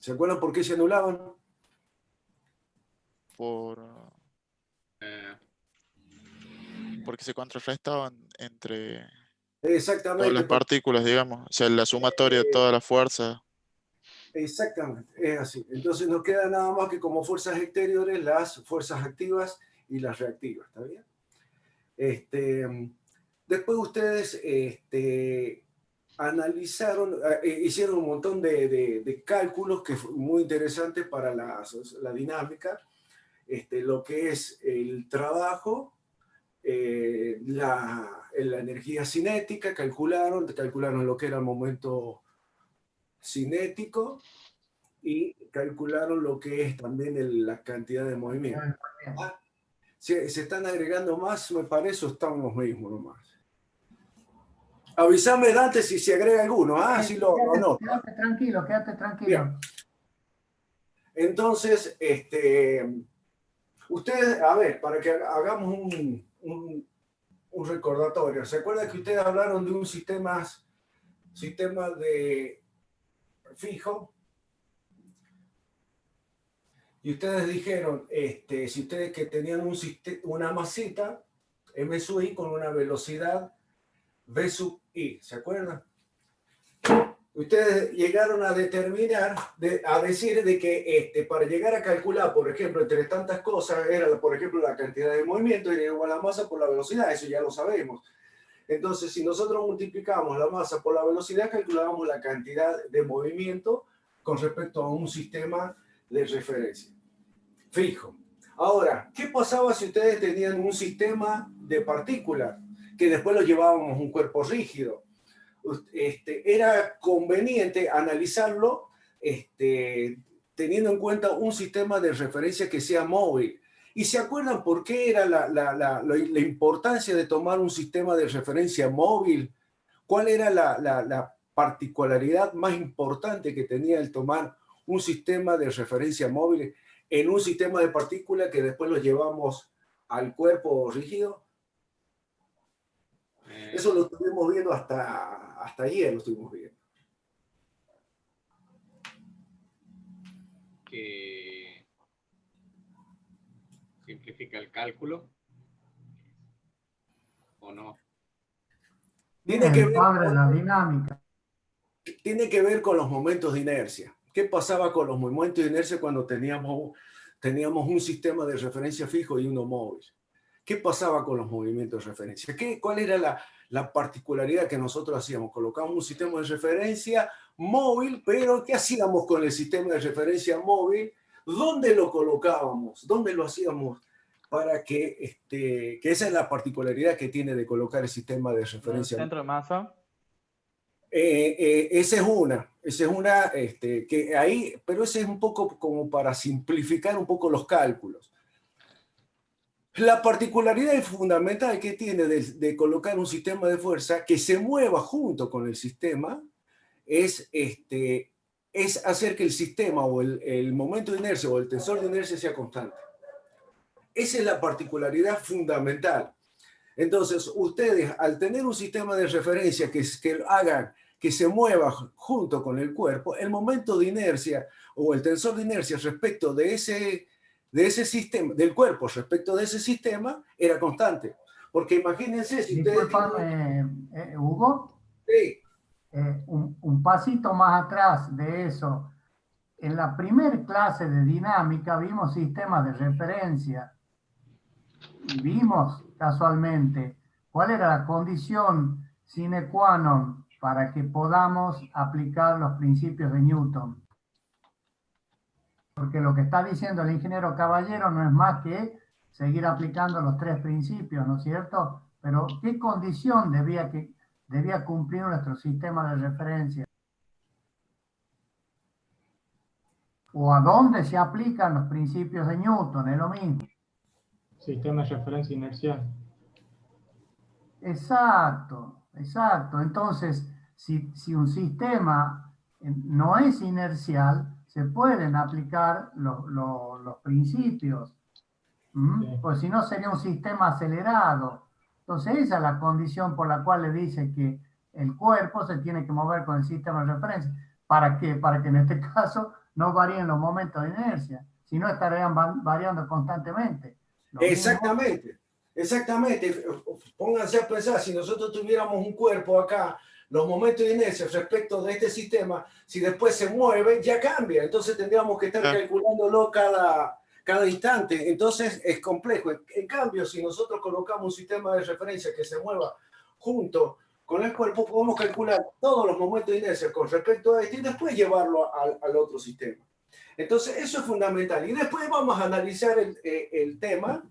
¿Se acuerdan por qué se anulaban? Porque se contrarrestaban entre todas Exactamente, las partículas, digamos. O sea, la sumatoria de todas las fuerzas. exactamente, es así. Entonces nos queda nada más que como fuerzas exteriores las fuerzas activas y las reactivas, ¿está bien? Después ustedes analizaron, hicieron un montón de cálculos que fue muy interesantes para la dinámica, lo que es el trabajo, la energía cinética, calcularon lo que era el momento cinético y calcularon lo que es también la cantidad de movimiento. Ah, se están agregando más, me parece, o están los mismos nomás. Avísame, Dante, si se agrega alguno. Ah, sí lo anoto. Quédate tranquilo, quédate tranquilo. Bien. Entonces, ustedes, a ver, para que hagamos un recordatorio. ¿Se acuerdan que ustedes hablaron de un sistema de fijo? Y ustedes dijeron, si ustedes que tenían una masita, m sub i con una velocidad v sub i, ¿se acuerdan? Ustedes llegaron a determinar, a decir de que para llegar a calcular, por ejemplo, entre tantas cosas, era, por ejemplo, la cantidad de movimiento era igual a la masa por la velocidad, eso ya lo sabemos. Entonces, si nosotros multiplicamos la masa por la velocidad, calculamos la cantidad de movimiento con respecto a un sistema de referencia fijo. Ahora, ¿qué pasaba si ustedes tenían un sistema de partículas que después lo llevábamos a un cuerpo rígido? Era conveniente analizarlo teniendo en cuenta un sistema de referencia que sea móvil. ¿Y se acuerdan por qué era la importancia de tomar un sistema de referencia móvil? ¿Cuál era la particularidad más importante que tenía el tomar un sistema de referencia móvil en un sistema de partículas que después lo llevamos al cuerpo rígido? Eso lo estuvimos viendo hasta ayer, lo estuvimos viendo. Que simplifica el cálculo, ¿o no? Tiene que ver con la dinámica. Tiene que ver con los momentos de inercia. ¿Qué pasaba con los momentos de inercia cuando teníamos un sistema de referencia fijo y uno móvil? ¿Qué pasaba con los movimientos de referencia? ¿Cuál era la particularidad que nosotros hacíamos? Colocamos un sistema de referencia móvil, pero ¿qué hacíamos con el sistema de referencia móvil? ¿Dónde lo colocábamos? ¿Dónde lo hacíamos? Para que esa es la particularidad que tiene de colocar el sistema de referencia. ¿El centro de masa? Esa es una que ahí, pero ese es un poco como para simplificar un poco los cálculos. La particularidad fundamental que tiene de colocar un sistema de fuerza que se mueva junto con el sistema es hacer que el sistema o el momento de inercia o el tensor de inercia sea constante. Esa es la particularidad fundamental. Entonces, ustedes, al tener un sistema de referencia que haga que se mueva junto con el cuerpo, el momento de inercia o el tensor de inercia respecto de ese sistema, del cuerpo respecto de ese sistema, era constante. Porque imagínense si ustedes... Hugo. Sí. Un pasito más atrás de eso. En la primer clase de dinámica vimos sistemas de referencia. Y vimos casualmente cuál era la condición sine qua non para que podamos aplicar los principios de Newton. Porque lo que está diciendo el ingeniero Caballero no es más que seguir aplicando los tres principios, ¿no es cierto? Pero ¿qué condición debía cumplir nuestro sistema de referencia? ¿O a dónde se aplican los principios de Newton? Es lo mismo. Sistema de referencia inercial. Exacto, exacto. Entonces, si un sistema no es inercial, se pueden aplicar los principios. Sí. Pues si no sería un sistema acelerado. Entonces esa es la condición por la cual le dice que el cuerpo se tiene que mover con el sistema de referencia. ¿Para qué? Para que en este caso no varíen los momentos de inercia, si no estarían variando constantemente. Exactamente, exactamente. Pónganse a pensar, si nosotros tuviéramos un cuerpo acá, los momentos de inercia respecto de este sistema, si después se mueve, ya cambia. Entonces tendríamos que estar calculándolo cada instante. Entonces es complejo. En cambio, si nosotros colocamos un sistema de referencia que se mueva junto con el cuerpo, podemos calcular todos los momentos de inercia con respecto a este y después llevarlo al otro sistema. Entonces, eso es fundamental. Y después vamos a analizar el tema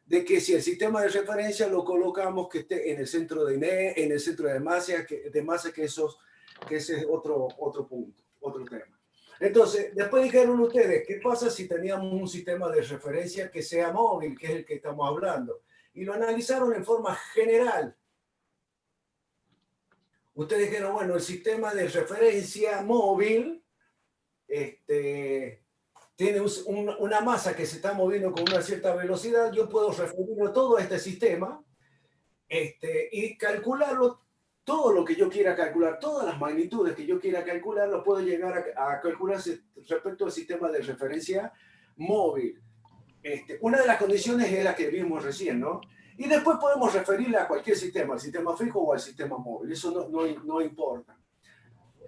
de que si el sistema de referencia lo colocamos que esté en el centro de en el centro de masa, que ese es otro punto, otro tema. Entonces, después dijeron ustedes, ¿qué pasa si teníamos un sistema de referencia que sea móvil, que es el que estamos hablando? Y lo analizaron en forma general. Ustedes dijeron, bueno, el sistema de referencia móvil tiene una masa que se está moviendo con una cierta velocidad. Yo puedo referirlo todo a este sistema y calcularlo, todo lo que yo quiera calcular, todas las magnitudes que yo quiera calcular, lo puedo llegar a calcular respecto al sistema de referencia móvil. Una de las condiciones es la que vimos recién, ¿no? Y después podemos referirla a cualquier sistema, al sistema fijo o al sistema móvil, eso no importa.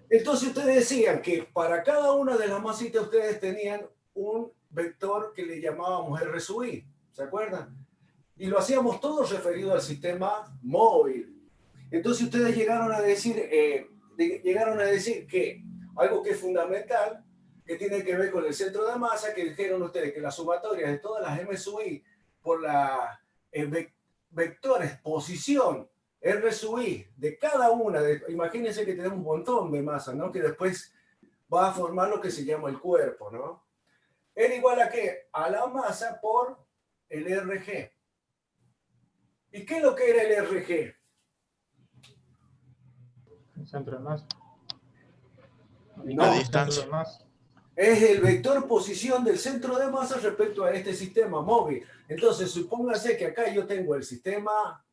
Entonces ustedes decían que para cada una de las masitas ustedes tenían un vector que le llamábamos R sub I, ¿se acuerdan? Y lo hacíamos todo referido al sistema móvil. Entonces ustedes llegaron a decir que algo que es fundamental, que tiene que ver con el centro de masa, que dijeron ustedes que la sumatoria de todas las M sub I por la vectores posición R sub I de cada una, imagínense que tenemos un montón de masa, ¿no? Que después va a formar lo que se llama el cuerpo, ¿no? Era igual a ¿qué? A la masa por el RG. ¿Y qué es lo que era el RG? El centro de masa. No, La distancia. es el vector posición del centro de masa respecto a este sistema móvil. Entonces, supóngase que acá yo tengo el sistema,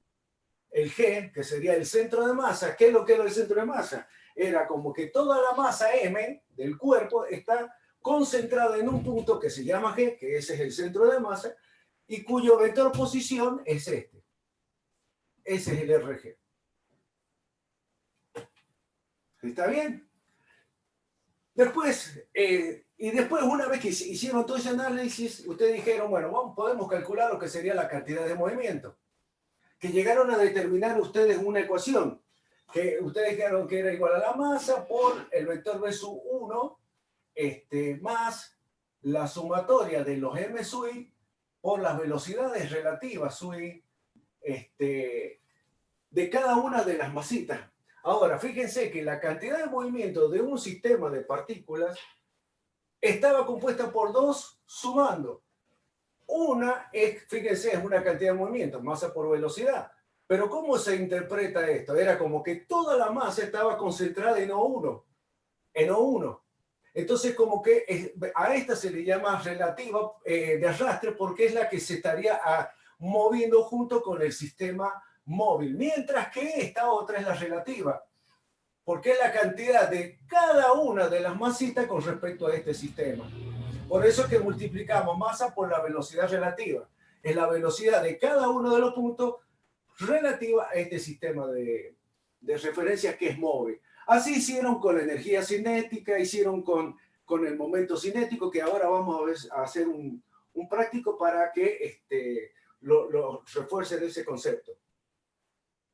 el G, que sería el centro de masa. ¿Qué es lo que era el centro de masa? Era como que toda la masa M del cuerpo está concentrada en un punto que se llama G, que ese es el centro de masa, y cuyo vector posición es este. Ese es el RG. ¿Está bien? Después, una vez que hicieron todo ese análisis, ustedes dijeron, bueno, podemos calcular lo que sería la cantidad de movimiento. Que llegaron a determinar ustedes una ecuación, que ustedes dijeron que era igual a la masa por el vector V sub 1, más la sumatoria de los M sub I por las velocidades relativas sub I, de cada una de las masitas. Ahora, fíjense que la cantidad de movimiento de un sistema de partículas estaba compuesta por dos sumando. Una es, fíjense, es una cantidad de movimiento, masa por velocidad. Pero ¿cómo se interpreta esto? Era como que toda la masa estaba concentrada en O1. En O1. Entonces, como que a esta se le llama relativa de arrastre porque es la que se estaría moviendo junto con el sistema móvil. Mientras que esta otra es la relativa, porque es la cantidad de cada una de las masitas con respecto a este sistema. Por eso es que multiplicamos masa por la velocidad relativa. Es la velocidad de cada uno de los puntos relativa a este sistema de referencia que es móvil. Así hicieron con la energía cinética, hicieron con el momento cinético, que ahora vamos a hacer un práctico para que lo refuercen ese concepto.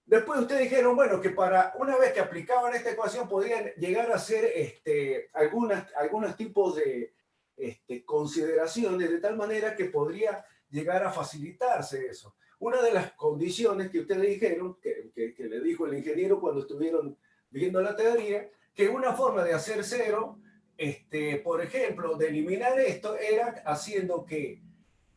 Después ustedes dijeron, bueno, que una vez que aplicaban esta ecuación podían llegar a hacer algunos tipos de consideraciones de tal manera que podría llegar a facilitarse eso. Una de las condiciones que ustedes dijeron, que le dijo el ingeniero cuando estuvieron viendo la teoría, que una forma de hacer cero, por ejemplo, de eliminar esto, era haciendo que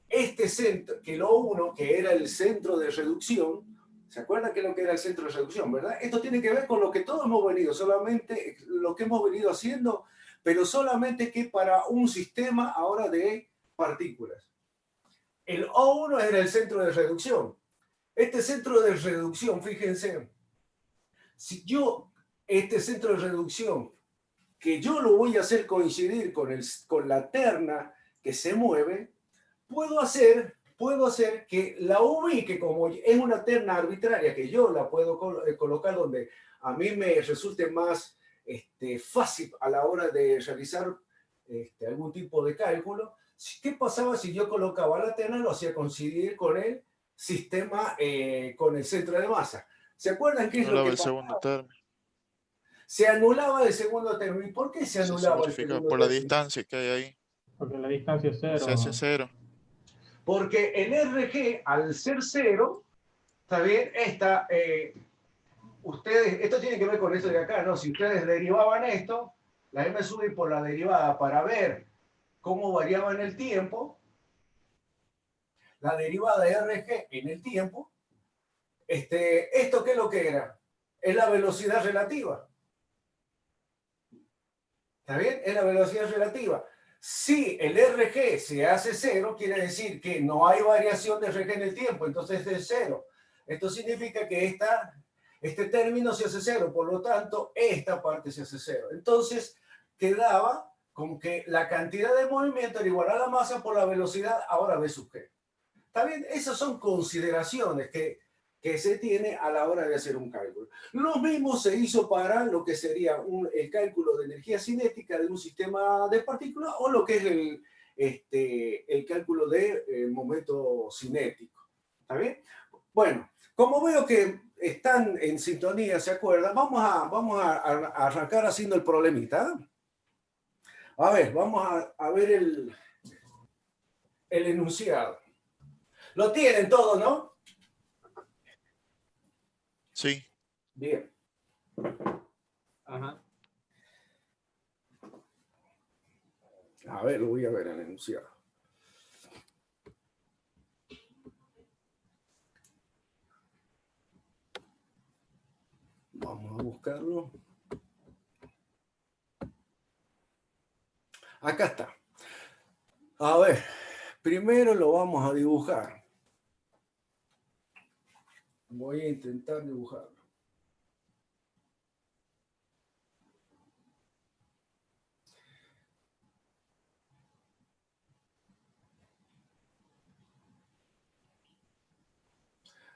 este centro, que el O1, que era el centro de reducción, ¿se acuerdan qué es lo que era el centro de reducción, verdad? Esto tiene que ver con lo que todos hemos venido, solamente lo que hemos venido haciendo, pero solamente que para un sistema ahora de partículas. El O1 era el centro de reducción. Este centro de reducción, fíjense, si yo, este centro de reducción, que yo lo voy a hacer coincidir con la terna que se mueve, puedo hacer que la ubique, como es una terna arbitraria que yo la puedo colocar donde a mí me resulte más fácil a la hora de realizar algún tipo de cálculo. ¿Qué pasaba si yo colocaba la terna y lo hacía coincidir con el sistema, con el centro de masa? ¿Se acuerdan qué es lo Anulaba que el pasaba? segundo término. Se anulaba el segundo término. ¿Y por qué se Se anulaba el simplificaba segundo por la término? distancia que hay ahí. Porque la distancia es Se hace cero. cero. Porque el RG, al ser cero, ¿está bien? Ustedes, esto tiene que ver con esto de acá, ¿no? Si ustedes derivaban esto, la M sub por la derivada para ver cómo variaba en el tiempo, la derivada de RG en el tiempo, ¿esto qué es lo que era? Es la velocidad relativa. ¿Está bien? Es la velocidad relativa. Si el RG se hace cero, quiere decir que no hay variación de RG en el tiempo, entonces es cero. Esto significa que este término se hace cero, por lo tanto, esta parte se hace cero. Entonces, quedaba como que la cantidad de movimiento era igual a la masa por la velocidad ahora V sub G. ¿Está bien? Esas son consideraciones que se tiene a la hora de hacer un cálculo. Lo mismo se hizo para lo que sería el cálculo de energía cinética de un sistema de partículas o lo que es el cálculo de momento cinético. ¿Está bien? Bueno, como veo que están en sintonía, ¿se acuerdan? Vamos a arrancar haciendo el problemita. A ver, vamos a ver el enunciado. Lo tienen todo, ¿no? Sí. Bien. Ajá. A ver, lo voy a ver en el enunciado. Vamos a buscarlo. Acá está. A ver, primero lo vamos a dibujar. Voy a intentar dibujarlo.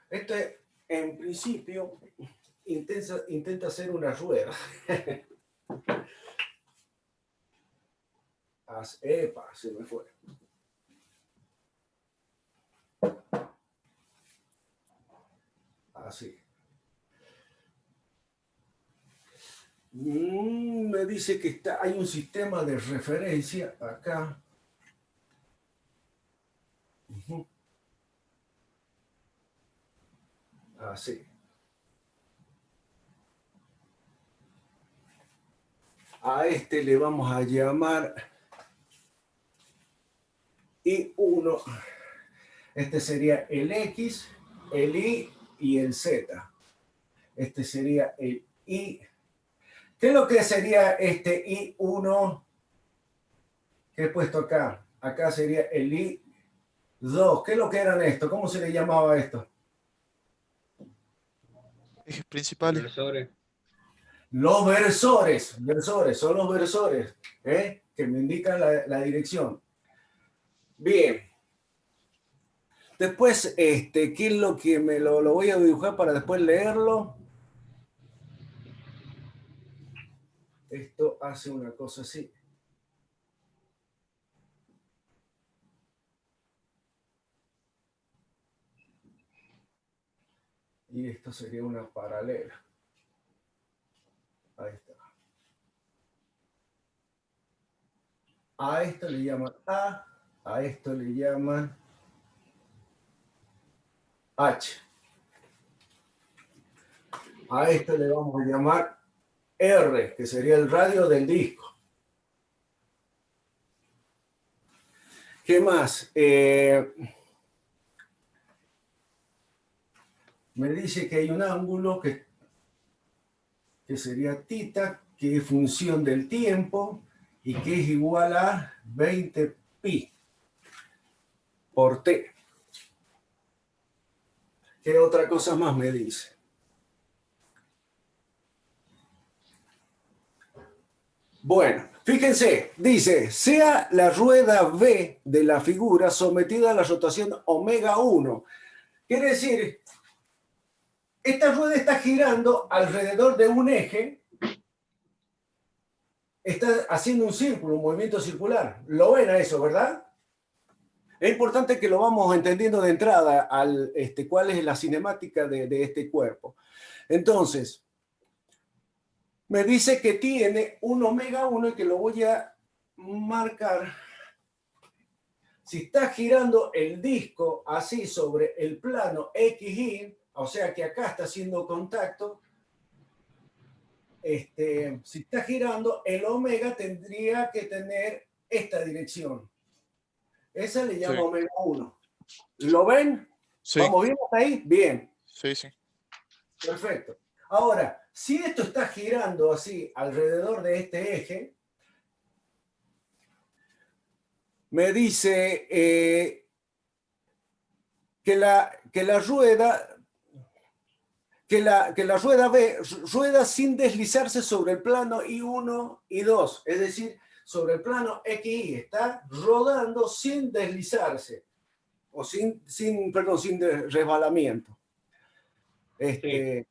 Esto es, en principio, intenta hacer una rueda. Epa, se me fue. Así. Me dice que hay un sistema de referencia acá. Así. A este le vamos a llamar I1. Este sería el X, el Y y el Z. Este sería el I. ¿Qué es lo que sería este I1 que he puesto acá? Acá sería el I2. ¿Qué es lo que eran esto? ¿Cómo se le llamaba esto? Ejes principales. Inversores. Los versores. Versores, son los versores, que me indican la dirección. Bien. Después, ¿qué es lo que lo voy a dibujar para después leerlo? Esto hace una cosa así. Y esto sería una paralela. Ahí está. A esto le llaman a esto le llaman H. A esto le vamos a llamar R, que sería el radio del disco. ¿Qué más? Me dice que hay un ángulo que sería tita, que es función del tiempo y que es igual a 20 pi por t. ¿Qué otra cosa más me dice? Bueno, fíjense, dice, sea la rueda V de la figura sometida a la rotación omega 1. Quiere decir, esta rueda está girando alrededor de un eje, está haciendo un círculo, un movimiento circular. ¿Lo ven a eso, verdad? Es importante que lo vamos entendiendo de entrada cuál es la cinemática de este cuerpo. Entonces, me dice que tiene un omega 1 y que lo voy a marcar. Si está girando el disco así sobre el plano XY, o sea que acá está haciendo contacto, si está girando, el omega tendría que tener esta dirección. Esa le llamo Sí. omega 1. ¿Lo ven? Sí, ¿Vamos bien hasta ahí? Bien. sí, sí. Perfecto. Ahora, si esto está girando así alrededor de este eje, me dice que la rueda V rueda sin deslizarse sobre el plano I1 y 2, es decir, sobre el plano XY, está rodando sin deslizarse, o sin resbalamiento. Sí.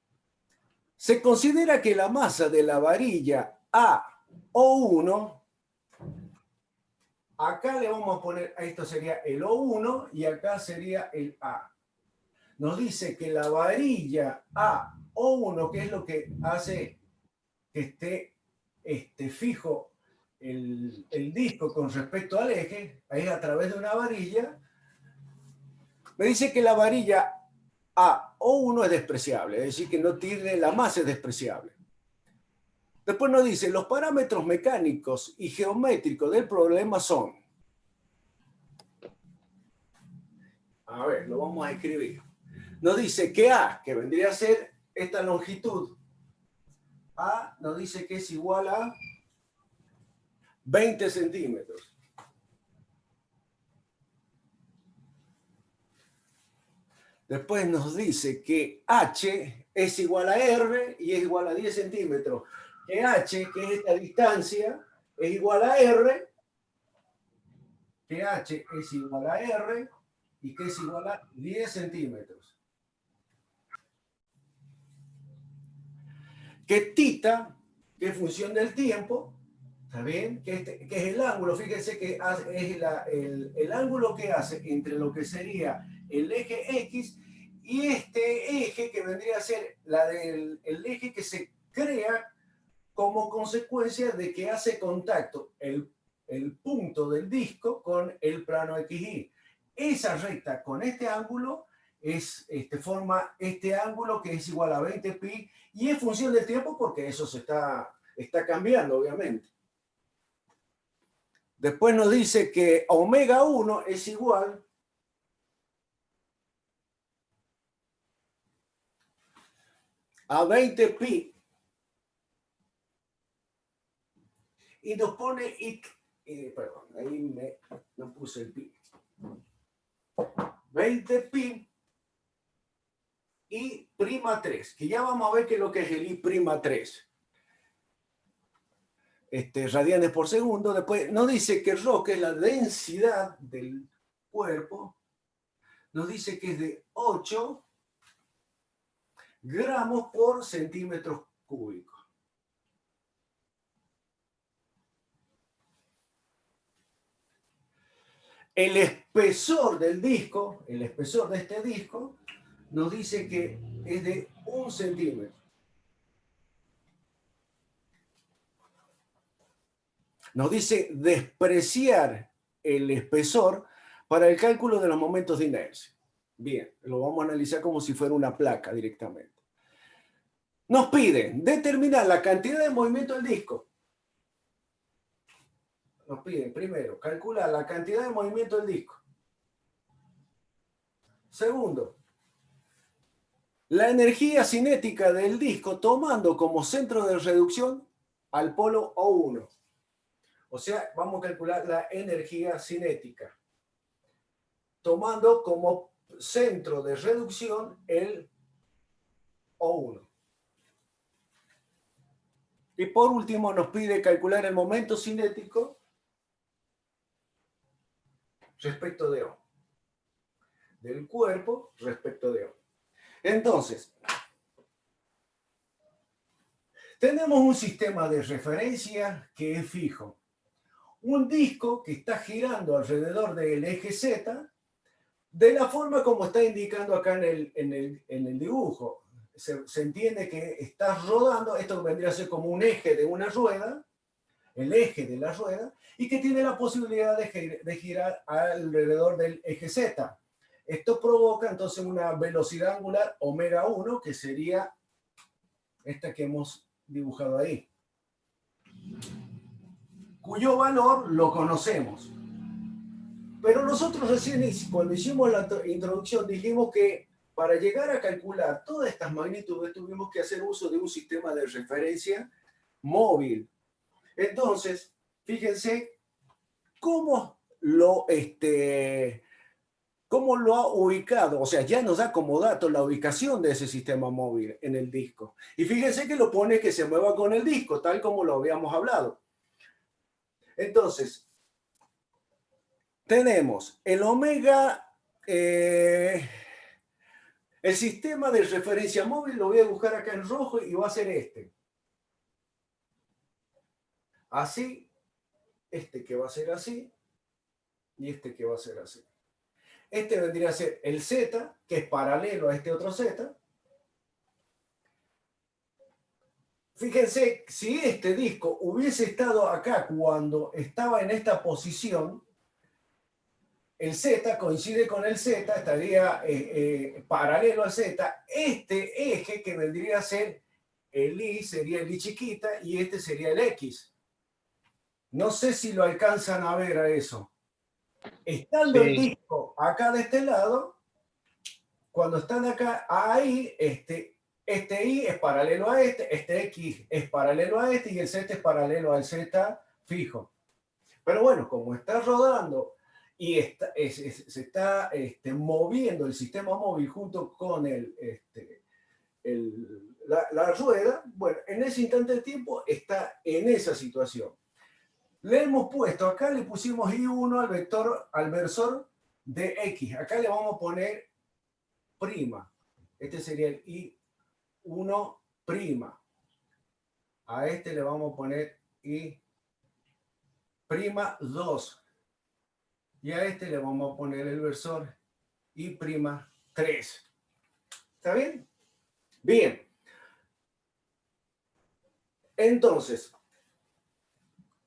Se considera que la masa de la varilla A-O1, acá le vamos a poner, esto sería el O1 y acá sería el A. Nos dice que la varilla A-O1, que es lo que hace que esté fijo el disco con respecto al eje, es a través de una varilla, me dice que la varilla A-O1 es despreciable, es decir, que no tiene, la masa es despreciable. Después nos dice, los parámetros mecánicos y geométricos del problema son, a ver, lo vamos a escribir. Nos dice que A, que vendría a ser esta longitud, A nos dice que es igual a 20 centímetros. Después nos dice que H es igual a R y es igual a 10 centímetros. Que H, que es esta distancia, es igual a R, que H es igual a R y que es igual a 10 centímetros. Que tita, que es función del tiempo, ¿está bien? Que es el ángulo, fíjense que es el ángulo que hace entre lo que sería el eje X y este eje que vendría a ser el eje que se crea como consecuencia de que hace contacto el punto del disco con el plano XY. Esa recta con este ángulo forma este ángulo que es igual a 20 pi y es función del tiempo porque eso se está cambiando, obviamente. Después nos dice que omega 1 es igual a 20 pi y nos pone, perdón, ahí no puse el pi, 20 pi y prima 3, que ya vamos a ver qué es lo que es el I prima 3. Radianes por segundo. Después nos dice que ρ, que es la densidad del cuerpo, nos dice que es de 8 gramos por centímetros cúbicos. El espesor del disco, el espesor de este disco, nos dice que es de 1 centímetro. Nos dice despreciar el espesor para el cálculo de los momentos de inercia. Bien, lo vamos a analizar como si fuera una placa directamente. Nos pide determinar la cantidad de movimiento del disco. Nos piden primero calcular la cantidad de movimiento del disco. Segundo, la energía cinética del disco tomando como centro de reducción al polo O1. O sea, vamos a calcular la energía cinética tomando como centro de reducción el O1. Y por último nos pide calcular el momento cinético respecto de O. Del cuerpo respecto de O. Entonces, tenemos un sistema de referencia que es fijo. Un disco que está girando alrededor del eje Z, de la forma como está indicando acá en el dibujo. Se entiende que está rodando, esto vendría a ser como un eje de una rueda, el eje de la rueda, y que tiene la posibilidad de girar alrededor del eje Z. Esto provoca entonces una velocidad angular omega 1, que sería esta que hemos dibujado ahí, cuyo valor lo conocemos. Pero nosotros recién, cuando hicimos la introducción, dijimos que para llegar a calcular todas estas magnitudes tuvimos que hacer uso de un sistema de referencia móvil. Entonces, fíjense cómo lo ha ubicado. O sea, ya nos da como dato la ubicación de ese sistema móvil en el disco. Y fíjense que lo pone que se mueva con el disco, tal como lo habíamos hablado. Entonces, tenemos el omega, el sistema de referencia móvil, lo voy a buscar acá en rojo y va a ser este. Así, este que va a ser así, y este que va a ser así. Este vendría a ser el Z, que es paralelo a este otro Z. Fíjense, si este disco hubiese estado acá cuando estaba en esta posición, el Z coincide con el Z, estaría paralelo al Z. Este eje que vendría a ser el Y sería el Y chiquita y este sería el X. No sé si lo alcanzan a ver a eso. Estando el disco acá de este lado, cuando están acá, ahí, este Y es paralelo a este X es paralelo a este y el Z es paralelo al Z fijo. Pero bueno, como está rodando y se está moviendo el sistema móvil junto con la rueda, bueno, en ese instante de tiempo está en esa situación. Le hemos puesto, acá le pusimos I1 al versor de X. Acá le vamos a poner prima. Este sería el I1 prima. A este le vamos a poner I prima 2. Y a este le vamos a poner el versor I prima 3. ¿Está bien? Bien. Entonces,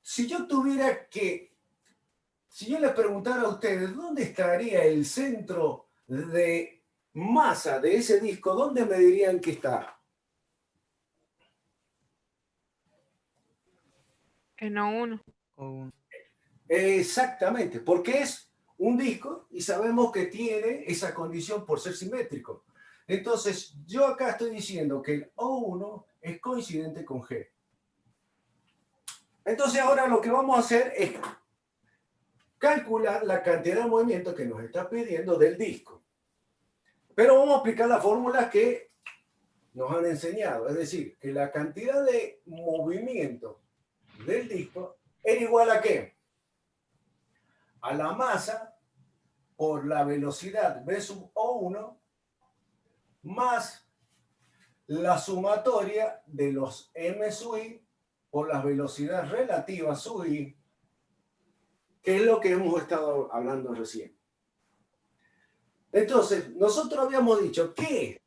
si yo les preguntara a ustedes dónde estaría el centro de masa de ese disco, ¿dónde me dirían que está? En O1. Exactamente, porque es un disco y sabemos que tiene esa condición por ser simétrico. Entonces, yo acá estoy diciendo que el O1 es coincidente con G. Entonces, ahora lo que vamos a hacer es calcular la cantidad de movimiento que nos está pidiendo del disco. Pero vamos a aplicar la fórmula que nos han enseñado. Es decir, que la cantidad de movimiento del disco era igual a ¿qué? A la masa por la velocidad V sub O1 más la sumatoria de los M sub I por las velocidades relativas sub I, que es lo que hemos estado hablando recién. Entonces, nosotros habíamos dicho que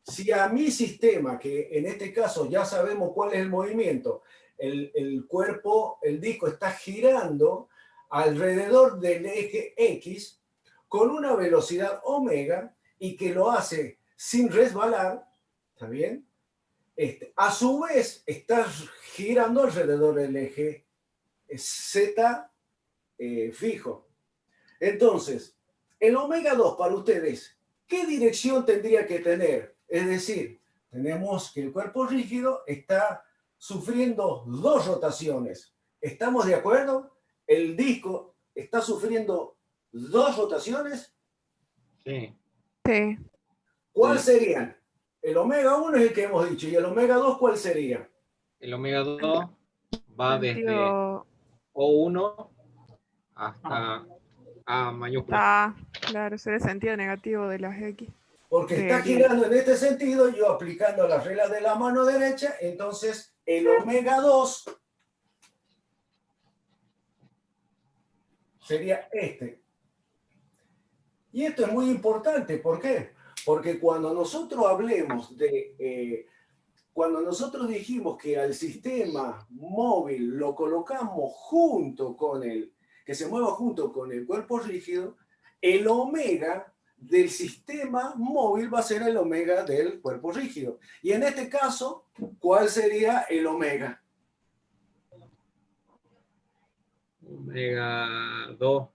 si a mi sistema, que en este caso ya sabemos cuál es el movimiento, el cuerpo, el disco está girando alrededor del eje X con una velocidad omega y que lo hace sin resbalar, ¿está bien? A su vez está girando alrededor del eje Z fijo. Entonces, el omega 2 para ustedes, ¿qué dirección tendría que tener? Es decir, tenemos que el cuerpo rígido está sufriendo dos rotaciones. ¿Estamos de acuerdo? El disco está sufriendo dos rotaciones. Sí. Sí. ¿Cuál serían? El omega 1 es el que hemos dicho. ¿Y el omega 2 cuál sería? el omega 2 va desde Sentido O1 hasta A mayúscula. está, claro, será el sentido negativo de las X. Porque está Del- girando en este sentido, yo aplicando las reglas de la mano derecha, entonces el omega 2 sería este. Y esto es muy importante, ¿por qué? Porque cuando nosotros hablemos de, cuando nosotros dijimos que al sistema móvil lo colocamos junto con el, que se mueva junto con el cuerpo rígido, el omega del sistema móvil va a ser el omega del cuerpo rígido. Y en este caso, ¿cuál sería el omega? Omega 2.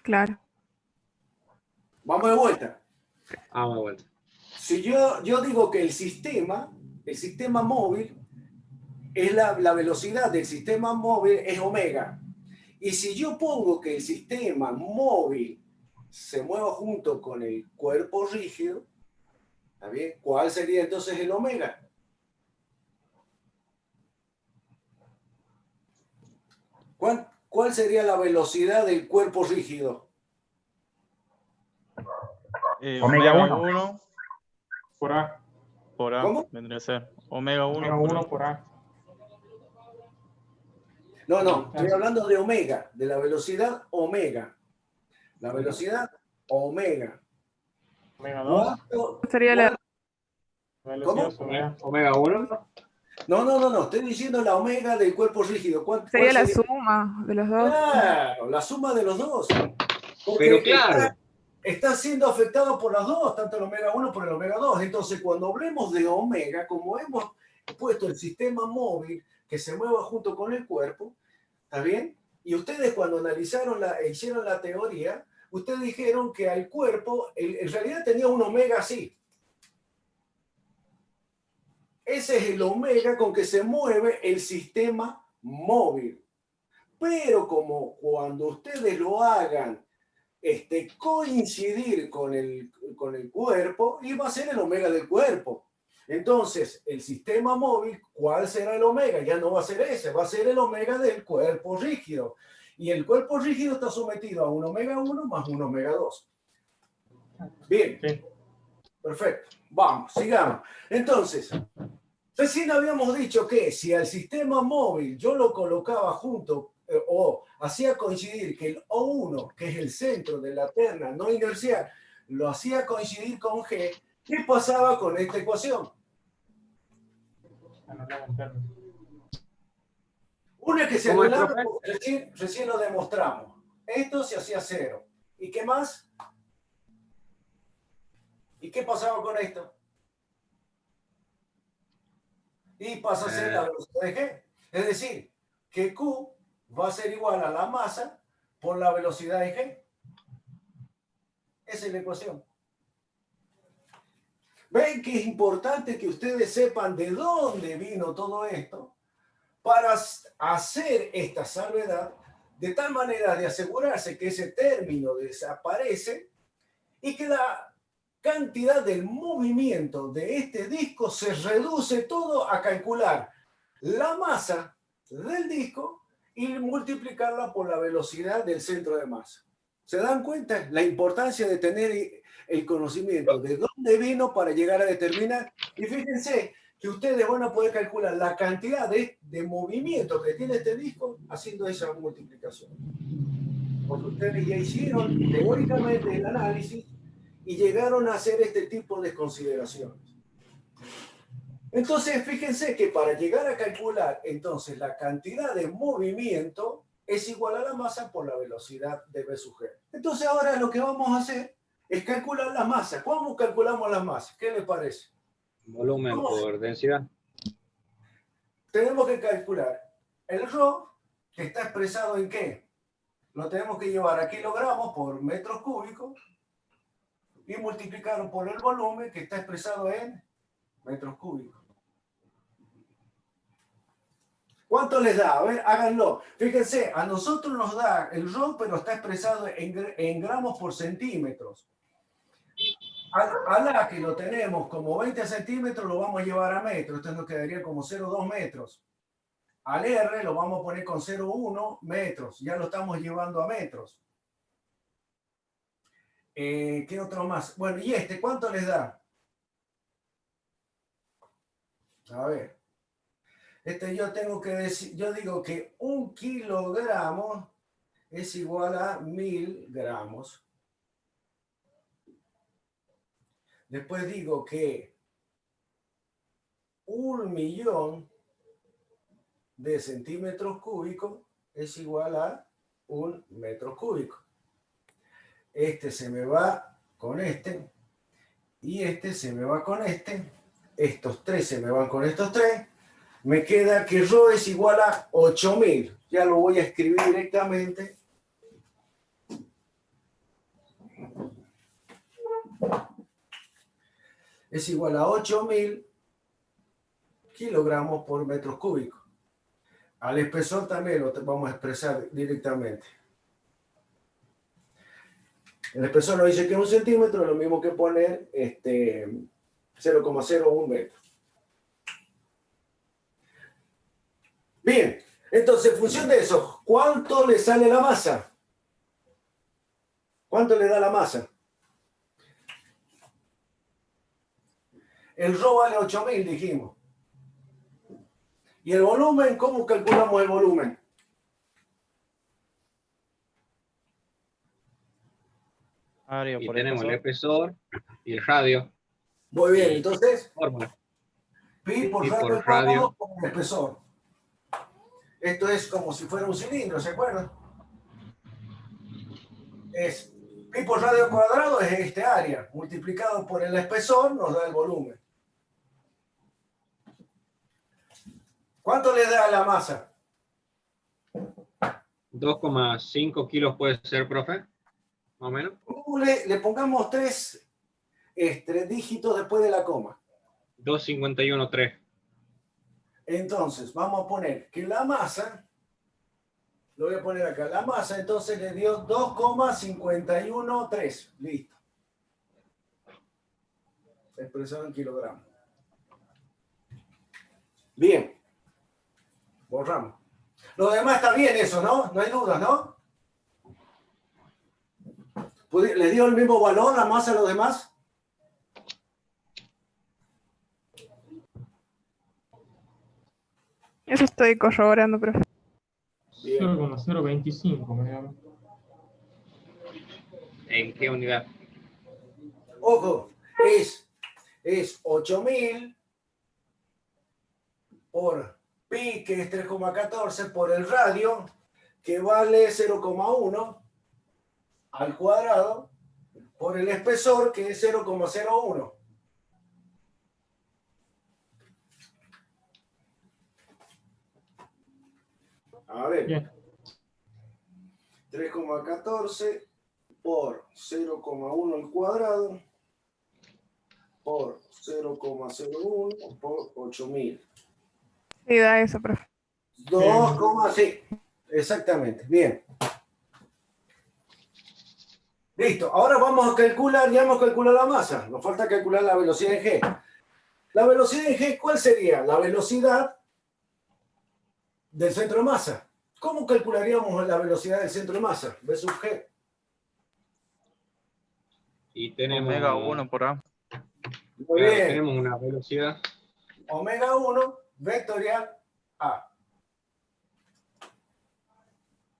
Claro. Vamos de vuelta. Vamos de vuelta. Si yo digo que el sistema móvil, es la velocidad del sistema móvil es omega. Y si yo pongo que el sistema móvil se mueva junto con el cuerpo rígido, ¿está bien? ¿Cuál sería entonces el omega? ¿Cuál sería la velocidad del cuerpo rígido? Omega 1. 1 Por A. por A. ¿Cómo? Vendría a ser omega 1 Omega por 1 A. por A. No, estoy hablando de omega, de la velocidad omega. La velocidad omega. Omega 2. ¿Cuánto- Sería la, Velocidad ¿Cómo? omega. Omega 1. No, estoy diciendo la omega del cuerpo rígido. sería la sería? suma de los dos. Claro, la suma de los dos. Porque Pero claro. está siendo afectado por las dos, tanto el omega 1 por el omega 2. Entonces, cuando hablemos de omega, como hemos puesto el sistema móvil que se mueva junto con el cuerpo, ¿está bien? Y ustedes cuando analizaron hicieron la teoría, ustedes dijeron que al cuerpo, en realidad tenía un omega así. Ese es el omega con que se mueve el sistema móvil. Pero como cuando ustedes lo hagan coincidir con el cuerpo, y va a ser el omega del cuerpo. Entonces, el sistema móvil, ¿cuál será el omega? Ya no va a ser ese, va a ser el omega del cuerpo rígido. Y el cuerpo rígido está sometido a un omega 1 más un omega 2. Bien, Sí. perfecto. Vamos, sigamos. Entonces, recién habíamos dicho que si al sistema móvil yo lo colocaba junto o hacía coincidir que el O1, que es el centro de la terna no inercial, lo hacía coincidir con G, ¿qué pasaba con esta ecuación? Anulado interno. Una que se ¿Cómo es, anulaba, profe? recién lo demostramos. Esto se hacía cero. ¿Y qué más? ¿Y qué pasaba con esto? Y pasa a ser la velocidad de G. Es decir, que Q va a ser igual a la masa por la velocidad de G. Esa es la ecuación. ¿Ven que es importante que ustedes sepan de dónde vino todo esto? Para hacer esta salvedad de tal manera de asegurarse que ese término desaparece y que la cantidad del movimiento de este disco se reduce todo a calcular la masa del disco y multiplicarla por la velocidad del centro de masa. ¿Se dan cuenta la importancia de tener el conocimiento de dónde vino para llegar a determinar? Y fíjense que ustedes van a poder calcular la cantidad de movimiento que tiene este disco haciendo esa multiplicación. Porque ustedes ya hicieron teóricamente el análisis y llegaron a hacer este tipo de consideraciones. Entonces, fíjense que para llegar a calcular entonces la cantidad de movimiento es igual a la masa por la velocidad de V sub G. Entonces ahora lo que vamos a hacer es calcular la masa. ¿Cómo calculamos la masa? ¿Qué les parece? Volumen por densidad. Tenemos que calcular el ρ, que está expresado en ¿qué? Lo tenemos que llevar a kilogramos por metros cúbicos y multiplicarlo por el volumen, que está expresado en metros cúbicos. ¿Cuánto les da? A ver, háganlo. Fíjense, a nosotros nos da el ρ, pero está expresado en gramos por centímetros. Al A que lo tenemos como 20 centímetros, lo vamos a llevar a metros. Esto nos quedaría como 0,2 metros. Al R lo vamos a poner con 0,1 metros. Ya lo estamos llevando a metros. ¿Qué otro más? Bueno, ¿y este cuánto les da? A ver. Este yo tengo que decir, yo digo que 1 kilogramo es igual a 1000 gramos. Después digo que 1.000.000 de centímetros cúbicos es igual a 1 metro cúbico. Este se me va con este y este se me va con este. Estos tres se me van con estos tres. Me queda que ρ es igual a 8000. Ya lo voy a escribir directamente. Es igual a 8000 kilogramos por metros cúbicos. Al espesor también lo vamos a expresar directamente. El espesor nos dice que es 1 centímetro, es lo mismo que poner 0,01 metro. Bien, entonces en función de eso, ¿cuánto le sale la masa? ¿Cuánto le da la masa? El ρ vale 8000, dijimos. ¿Y el volumen? ¿Cómo calculamos el volumen? Área Y por tenemos el espesor. espesor y el radio. Muy bien, entonces, Fórmula. pi por Pi radio por al cuadrado radio. por el espesor. Esto es como si fuera un cilindro, ¿se acuerdan? Es pi por radio al cuadrado es este área, multiplicado por el espesor nos da el volumen. ¿Cuánto le da a la masa? 2,5 kilos puede ser, profe, más o menos. Le pongamos tres dígitos después de la coma. 2,51,3. Entonces, vamos a poner que la masa, lo voy a poner acá, la masa entonces le dio 2,513. Listo. Expresado en kilogramos. Bien. Borramos. Lo demás está bien eso, ¿no? No hay dudas, ¿no? ¿Le dio el mismo valor la masa a los demás? Eso estoy corroborando, profe. 0,025 me da. ¿En qué unidad? Ojo, es 8000 por pi, que es 3,14, por el radio, que vale 0,1 al cuadrado, por el espesor, que es 0,01. A ver, Bien. 3,14 por 0,1 al cuadrado por 0,01 por 8000. Sí, da eso, profe. 2, sí, exactamente. Bien. Listo. Ahora vamos a calcular, ya hemos calculado la masa. Nos falta calcular la velocidad en G. La velocidad en G, ¿cuál sería? La velocidad del centro de masa. ¿Cómo calcularíamos la velocidad del centro de masa? V sub G. Y tenemos, Omega 1 por A. Muy claro, bien. tenemos una velocidad. Omega 1 vectorial A.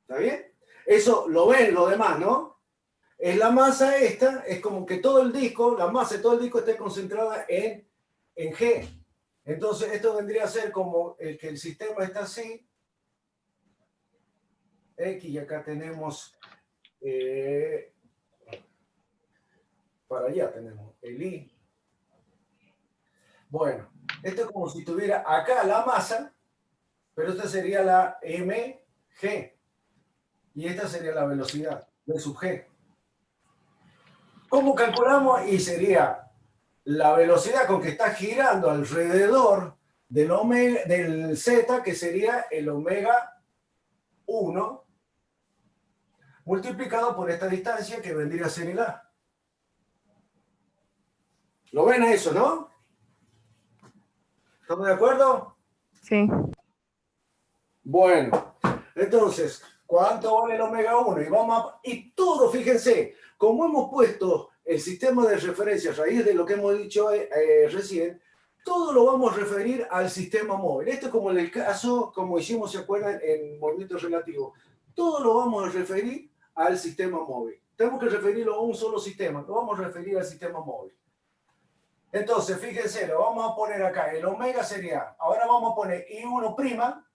¿Está bien? Eso lo ven los demás, ¿no? Es la masa esta, es como que todo el disco, la masa de todo el disco esté concentrada en G. Entonces esto vendría a ser como el que el sistema está así. X, y acá tenemos, para allá tenemos el Y. Bueno, esto es como si tuviera acá la masa, pero esta sería la mg. Y esta sería la velocidad de sub g. ¿Cómo calculamos? Y sería la velocidad con que está girando alrededor del, omega, del z, que sería el omega 1, multiplicado por esta distancia que vendría a ser el A. ¿Lo ven a eso, no? ¿Estamos de acuerdo? Sí. Bueno, entonces, ¿cuánto vale el omega 1? Y todo, fíjense, como hemos puesto el sistema de referencia a raíz de lo que hemos dicho recién, todo lo vamos a referir al sistema móvil. Esto es como en el caso, como hicimos, ¿se acuerdan? En movimiento relativo. Todo lo vamos a referir al sistema móvil. Tenemos que referirlo a un solo sistema, lo vamos a referir al sistema móvil. Entonces, fíjense, lo vamos a poner acá. El omega sería, ahora vamos a poner I1',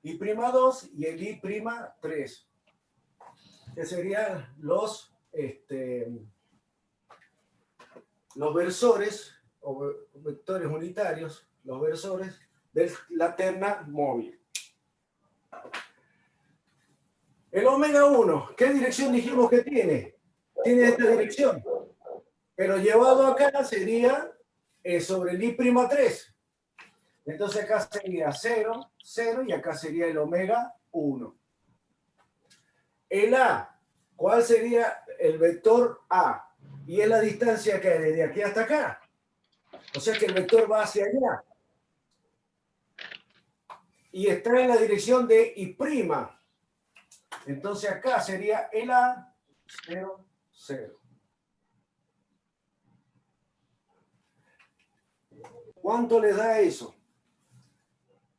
I'2 y el I'3. Que serían los versores o vectores unitarios, los versores de la terna móvil. El omega 1, ¿qué dirección dijimos que tiene? Tiene esta dirección. Pero llevado acá sería sobre el I'3. Entonces acá sería 0, 0 y acá sería el omega 1. El A, ¿cuál sería el vector A? Y es la distancia que hay desde aquí hasta acá. O sea que el vector va hacia allá. Y está en la dirección de I'. Entonces acá sería el A, 0, 0. ¿Cuánto le da eso?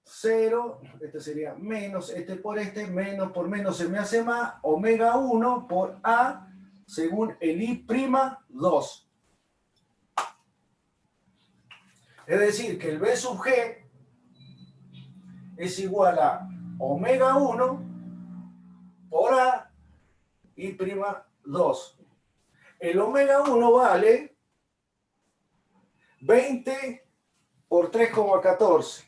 0, este sería menos, este por este, menos por menos se me hace más, omega 1 por A, según el I'2. Es decir, que el B sub G es igual a omega 1 por A, I'2. El omega 1 vale 20 por 3,14.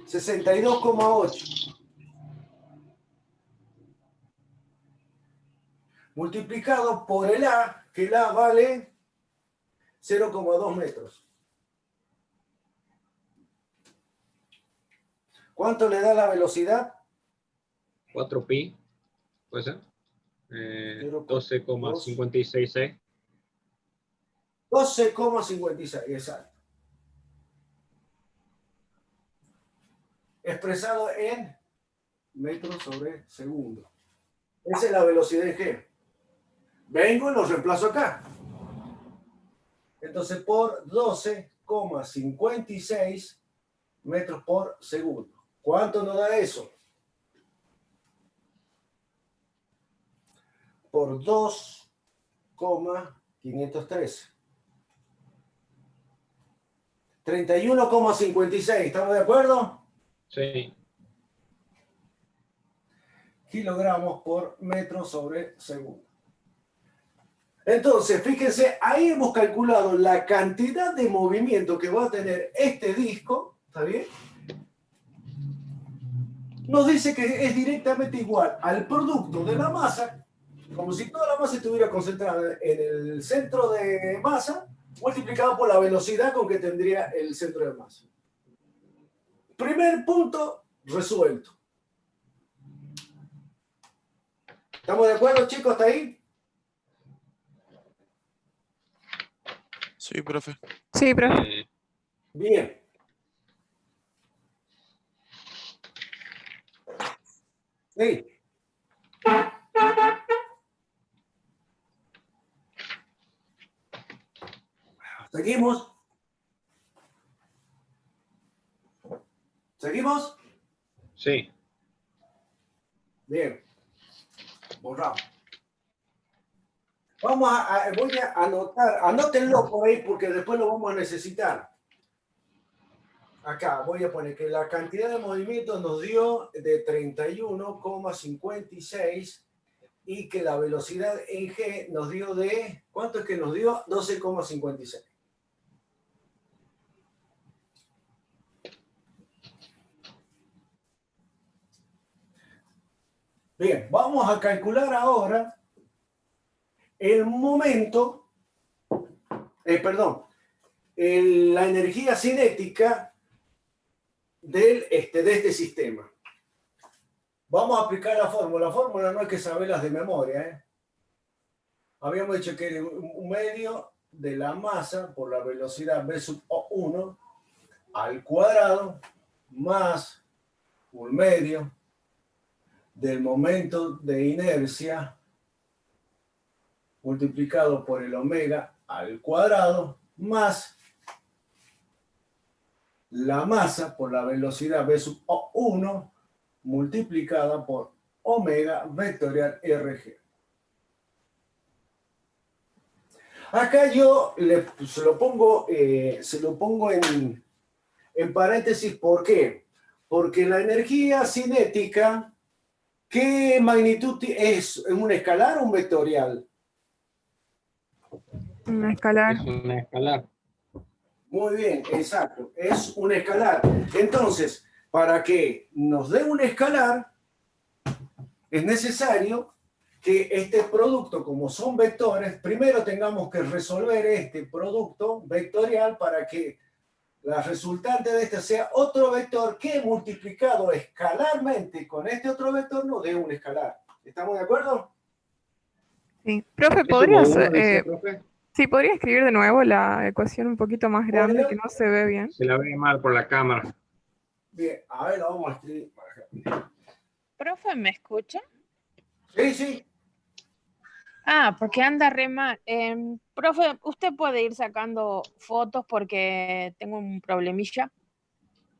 62,8. Multiplicado por el A, que el A vale 0,2 metros. ¿Cuánto le da la velocidad? 4pi, puede ser. 12,566. 12,56, exacto. Expresado en metros sobre segundo. Esa es la velocidad en G. Vengo y lo reemplazo acá. Entonces, por 12,56 metros por segundo. ¿Cuánto nos da eso? Por 2,513. 31,56. ¿Estamos de acuerdo? Sí. Kilogramos por metro sobre segundo. Entonces, fíjense, ahí hemos calculado la cantidad de movimiento que va a tener este disco, ¿está bien? Nos dice que es directamente igual al producto de la masa, como si toda la masa estuviera concentrada en el centro de masa, multiplicado por la velocidad con que tendría el centro de masa. Primer punto resuelto. ¿Estamos de acuerdo, chicos, hasta ahí? Sí, profe. Sí, profe. Bien. Sí. ¿Seguimos? ¿Seguimos? Sí. Bien. Borramos. Voy a anotar, anótenlo por ahí porque después lo vamos a necesitar. Acá voy a poner que la cantidad de movimientos nos dio de 31,56 y que la velocidad en G nos dio de, ¿cuánto es que nos dio? 12,56. Bien, vamos a calcular ahora el momento, la energía cinética de este sistema. Vamos a aplicar la fórmula. La fórmula no hay que saberlas de memoria, ¿eh? Habíamos dicho que era un medio de la masa por la velocidad v sub O1 al cuadrado más un medio del momento de inercia multiplicado por el omega al cuadrado más la masa por la velocidad v sub O1 multiplicada por omega vectorial RG. Acá yo se lo pongo en paréntesis. ¿Por qué? Porque la energía cinética, ¿qué magnitud es? ¿Es un escalar o un vectorial? Una escalar. Es una escalar. Muy bien, exacto. Es un escalar. Entonces, para que nos dé un escalar, es necesario que este producto, como son vectores, primero tengamos que resolver este producto vectorial para que la resultante de este sea otro vector que multiplicado escalarmente con este otro vector nos dé un escalar. ¿Estamos de acuerdo? Sí. Profe, ¿Es ¿podrías, como uno, dice, profe? sí, podría escribir de nuevo la ecuación un poquito más grande, que no se ve bien? Se la ve mal por la cámara. Bien, a ver, lo vamos a escribir. Profe, ¿me escucha? Sí, sí. Ah, porque anda re mal. Profe, ¿usted puede ir sacando fotos porque tengo un problemilla?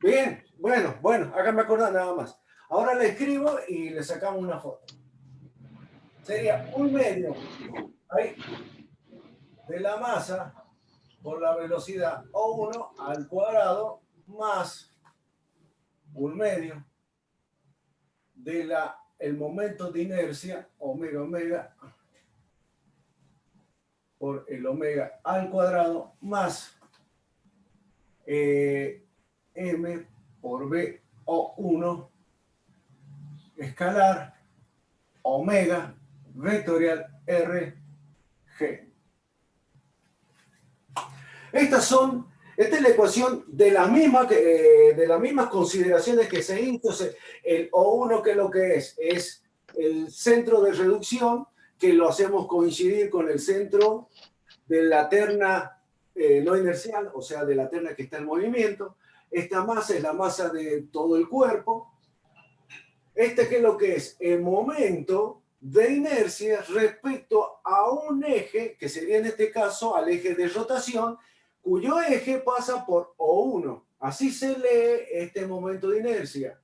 Bien, bueno, acá me acordé nada más. Ahora le escribo y le sacamos una foto. Sería un medio ahí, de la masa por la velocidad O1 al cuadrado más un medio de el momento de inercia omega por el omega al cuadrado más m por b O1 escalar omega vectorial RG. Esta es la ecuación de las mismas consideraciones que se hizo. El O1, que es lo que es el centro de reducción, que lo hacemos coincidir con el centro de la terna no inercial, o sea, de la terna que está en movimiento. Esta masa es la masa de todo el cuerpo. ¿Qué es lo que es? El momento de inercia respecto a un eje, que sería en este caso al eje de rotación, cuyo eje pasa por O1. Así se lee este momento de inercia.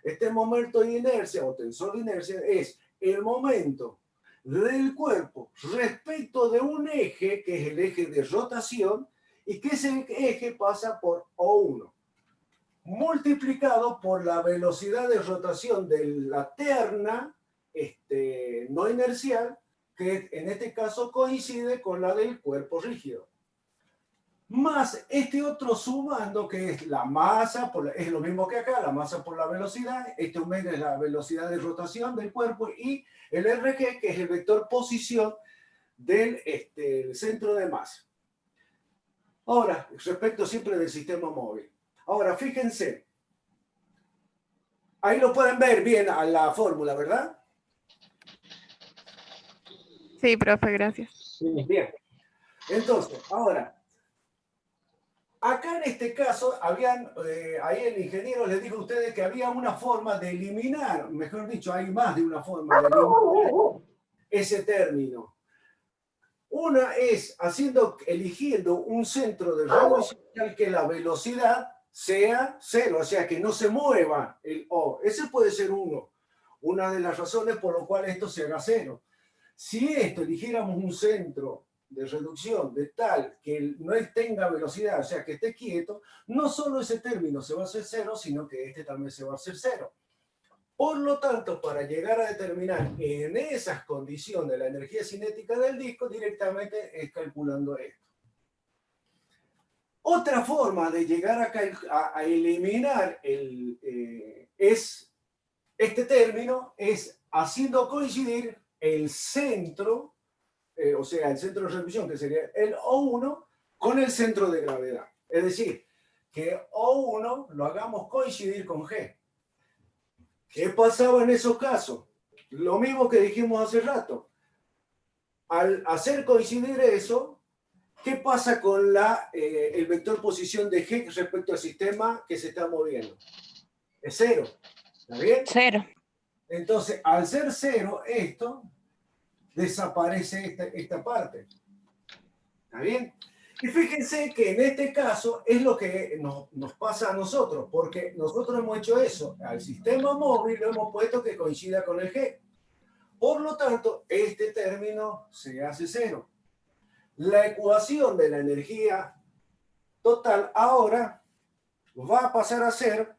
Este momento de inercia o tensor de inercia es el momento del cuerpo respecto de un eje, que es el eje de rotación, y que ese eje pasa por O1, multiplicado por la velocidad de rotación de la terna no inercial, que en este caso coincide con la del cuerpo rígido, más este otro sumando, que es la masa, es lo mismo que acá, la masa por la velocidad, este omega es la velocidad de rotación del cuerpo, y el RG, que es el vector posición del centro de masa. Ahora, respecto siempre del sistema móvil. Ahora, fíjense, ahí lo pueden ver bien a la fórmula, ¿verdad? Sí, profe, gracias. Sí. Bien. Entonces, ahora, acá en este caso, ahí el ingeniero les dijo a ustedes que había una forma de eliminar, mejor dicho, hay más de una forma de eliminar ese término. Una es eligiendo un centro de reducción al que la velocidad sea cero, o sea, que no se mueva el O. Ese puede ser una de las razones por las cuales esto se haga cero. Si eligiéramos un centro de reducción de tal que no tenga velocidad, o sea, que esté quieto, no solo ese término se va a hacer cero, sino que este también se va a hacer cero. Por lo tanto, para llegar a determinar en esas condiciones la energía cinética del disco, directamente es calculando esto. Otra forma de llegar a eliminar este término es haciendo coincidir el centro, o sea, el centro de reducción, que sería el O1, con el centro de gravedad. Es decir, que O1 lo hagamos coincidir con G. ¿Qué pasaba en esos casos? Lo mismo que dijimos hace rato. al hacer coincidir eso, ¿qué pasa con el vector posición de G respecto al sistema que se está moviendo? Es 0. ¿Está bien? 0. Entonces, al ser 0, esto desaparece esta parte. ¿Está bien? Y fíjense que en este caso es lo que nos pasa a nosotros, porque nosotros hemos hecho eso. Al sistema móvil lo hemos puesto que coincida con el G. Por lo tanto, este término se hace 0. La ecuación de la energía total ahora va a pasar a ser,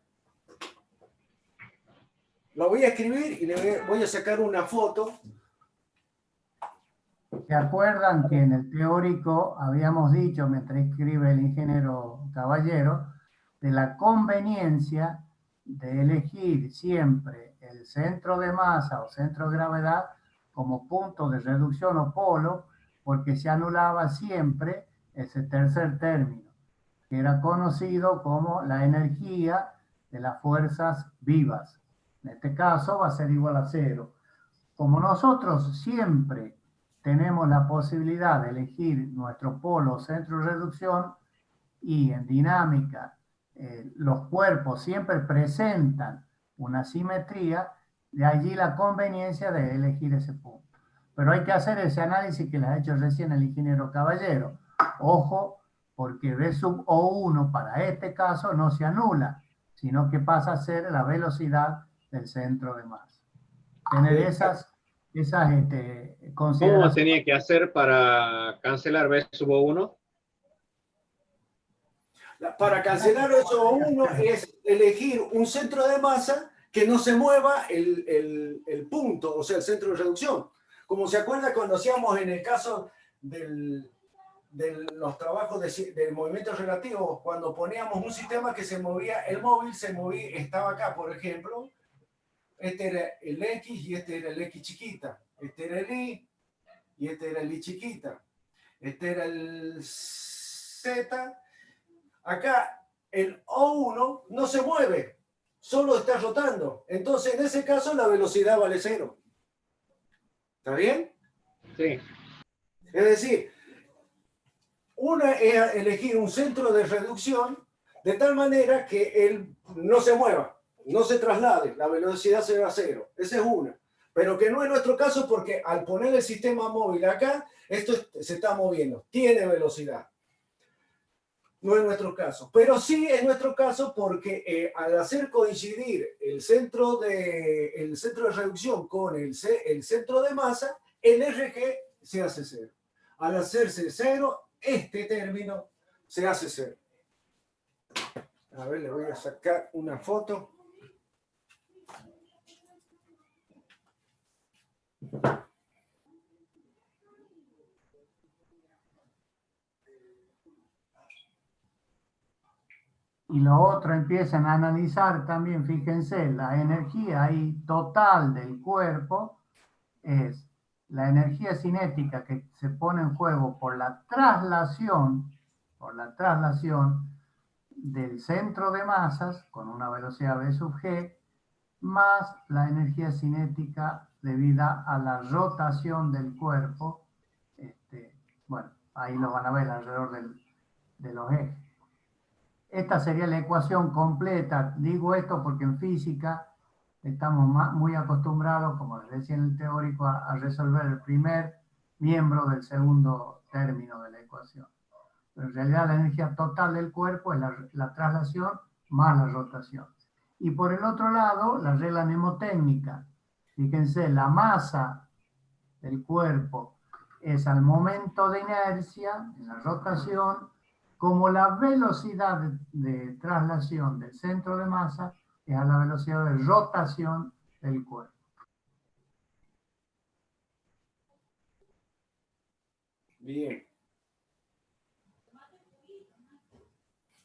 lo voy a escribir y le voy a sacar una foto. ¿Se acuerdan que en el teórico habíamos dicho, mientras escribe el ingeniero Caballero, de la conveniencia de elegir siempre el centro de masa o centro de gravedad como punto de reducción o polo, porque se anulaba siempre ese tercer término, que era conocido como la energía de las fuerzas vivas? En este caso va a ser igual a 0. Como nosotros siempre tenemos la posibilidad de elegir nuestro polo centro de reducción, y en dinámica los cuerpos siempre presentan una simetría, de allí la conveniencia de elegir ese punto. Pero hay que hacer ese análisis que le ha hecho recién el ingeniero Caballero. Ojo, porque V sub O1 para este caso no se anula, sino que pasa a ser la velocidad del centro de masa. Tener esas ¿Cómo consideraciones. tenía que hacer para cancelar B sub 1? Para cancelar eso uno es elegir un centro de masa que no se mueva el punto, o sea, el centro de reducción. Como se acuerda cuando hacíamos en el caso de los trabajos del movimiento relativo, cuando poníamos un sistema que se movía, el móvil se movía, estaba acá, por ejemplo, este era el X y este era el X chiquita, este era el Y y este era el Y chiquita, este era el Z. Acá el O1 no se mueve, solo está rotando. Entonces, en ese caso, la velocidad vale 0. ¿Está bien? Sí. Es decir, una es elegir un centro de reducción de tal manera que él no se mueva, no se traslade, la velocidad será 0. Esa es una. Pero que no es nuestro caso porque al poner el sistema móvil acá, esto se está moviendo, tiene velocidad. No es nuestro caso, pero sí es nuestro caso porque al hacer coincidir el centro de reducción con el centro de masa, el RG se hace 0. Al hacerse 0, este término se hace 0. A ver, le voy a sacar una foto. Y lo otro, empiezan a analizar también, fíjense, la energía ahí total del cuerpo es la energía cinética que se pone en juego por la traslación del centro de masas con una velocidad V sub G, más la energía cinética debida a la rotación del cuerpo. Bueno, ahí lo van a ver alrededor de los ejes. Esta sería la ecuación completa. Digo esto porque en física estamos muy acostumbrados, como les decía en el teórico, a resolver el primer miembro del segundo término de la ecuación. Pero en realidad la energía total del cuerpo es la traslación más la rotación. Y por el otro lado, la regla mnemotécnica. Fíjense, la masa del cuerpo es al momento de inercia, en la rotación, como la velocidad de traslación del centro de masa es a la velocidad de rotación del cuerpo. Bien.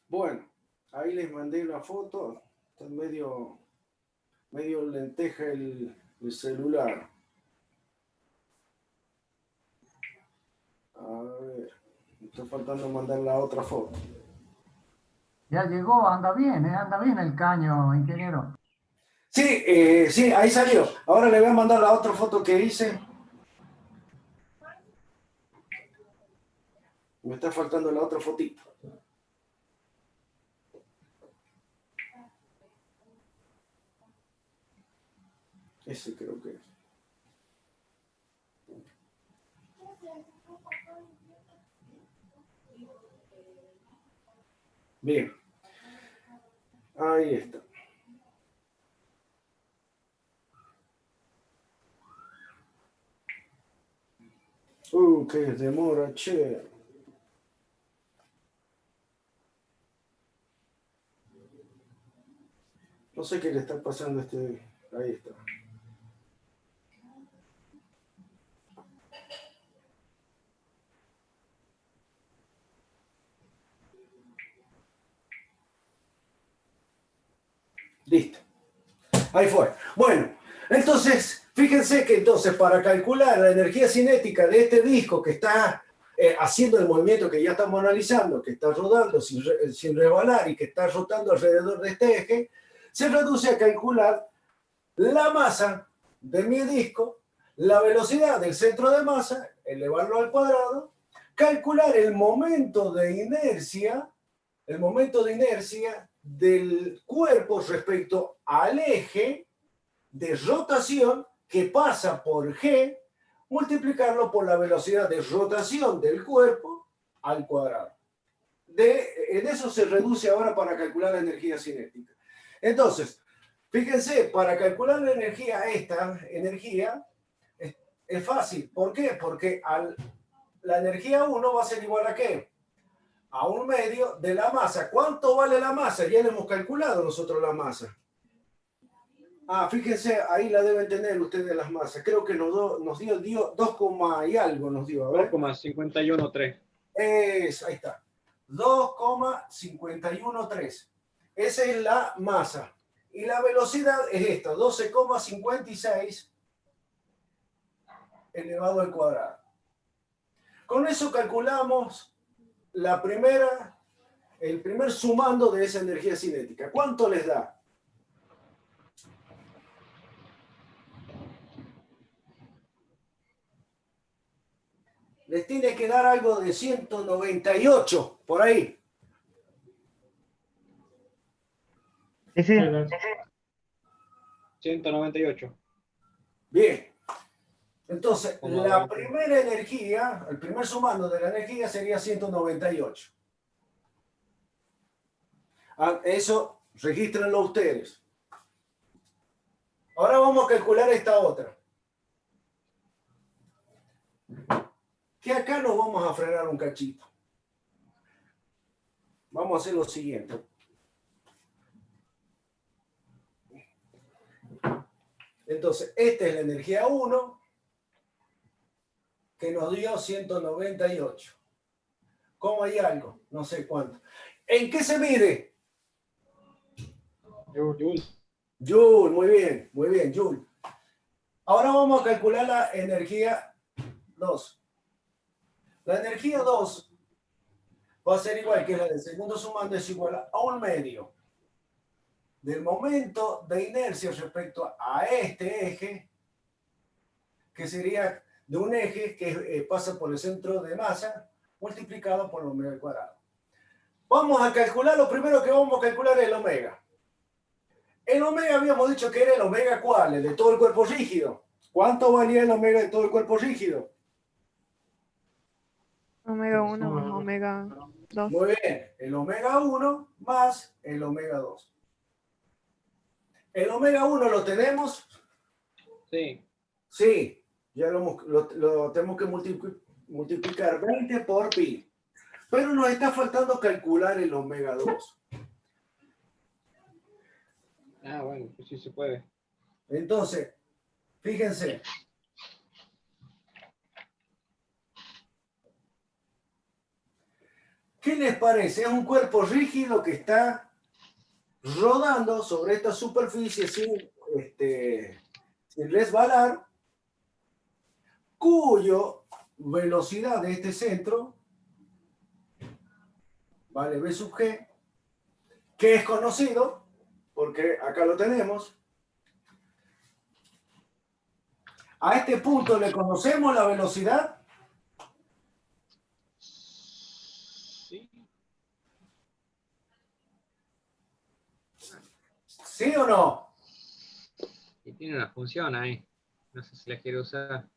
Bueno, ahí les mandé una foto. Está medio lenteja el celular. A ver, me está faltando mandar la otra foto. Ya llegó, anda bien el caño, ingeniero. Sí, sí, ahí salió. Ahora le voy a mandar la otra foto que hice. Me está faltando la otra fotito. Ese creo que es. Bien. Ahí está. Qué demora, che. No sé qué le está pasando a este. Ahí está. Listo. Ahí fue. Bueno, entonces, fíjense que entonces para calcular la energía cinética de este disco que está haciendo el movimiento que ya estamos analizando, que está rodando sin resbalar y que está rotando alrededor de este eje, se reduce a calcular la masa de mi disco, la velocidad del centro de masa, elevarlo al cuadrado, calcular el momento de inercia del cuerpo respecto al eje de rotación que pasa por G, multiplicarlo por la velocidad de rotación del cuerpo al cuadrado. En eso se reduce ahora para calcular la energía cinética. Entonces, fíjense, para calcular la energía, es fácil. ¿Por qué? Porque la energía 1 va a ser igual a ¿qué? A 1/2 de la masa. ¿Cuánto vale la masa? Ya le hemos calculado nosotros la masa. Fíjense, ahí la deben tener ustedes las masas. Creo que nos dio 2, y algo nos dio. 2,513. Ahí está. 2,513. Esa es la masa. Y la velocidad es esta, 12,56 elevado al cuadrado. Con eso calculamos el primer sumando de esa energía cinética. ¿Cuánto les da? Les tiene que dar algo de 198, por ahí. Sí. 198. Bien. Entonces, la primera energía, el primer sumando de la energía sería 198. Eso, regístrenlo ustedes. Ahora vamos a calcular esta otra. Que acá nos vamos a frenar un cachito. Vamos a hacer lo siguiente. Entonces, esta es la energía 1, que nos dio 198. ¿Cómo hay algo? No sé cuánto. ¿En qué se mide? Joule. Joule, muy bien, Joule. Ahora vamos a calcular la energía 2. La energía 2 va a ser igual que la del segundo sumando, es igual a 1/2 del momento de inercia respecto a este eje, que sería de un eje que pasa por el centro de masa, multiplicado por omega al cuadrado. Vamos a calcular, lo primero que vamos a calcular es el omega. El omega habíamos dicho que era el omega ¿cuál? El de todo el cuerpo rígido. ¿Cuánto valía el omega de todo el cuerpo rígido? Omega 1 más omega 2. Muy bien, el omega 1 más el omega 2. ¿El omega 1 lo tenemos? Sí. Sí, ya lo tenemos que multiplicar 20 por pi. Pero nos está faltando calcular el omega 2. Bueno, pues sí se puede. Entonces, fíjense. ¿Qué les parece? Es un cuerpo rígido que está rodando sobre esta superficie sin resbalar, cuyo velocidad de este centro vale V sub G, que es conocido, porque acá lo tenemos. A este punto le conocemos la velocidad. ¿Sí o no? Y tiene una función ahí. No sé si la quiere usar.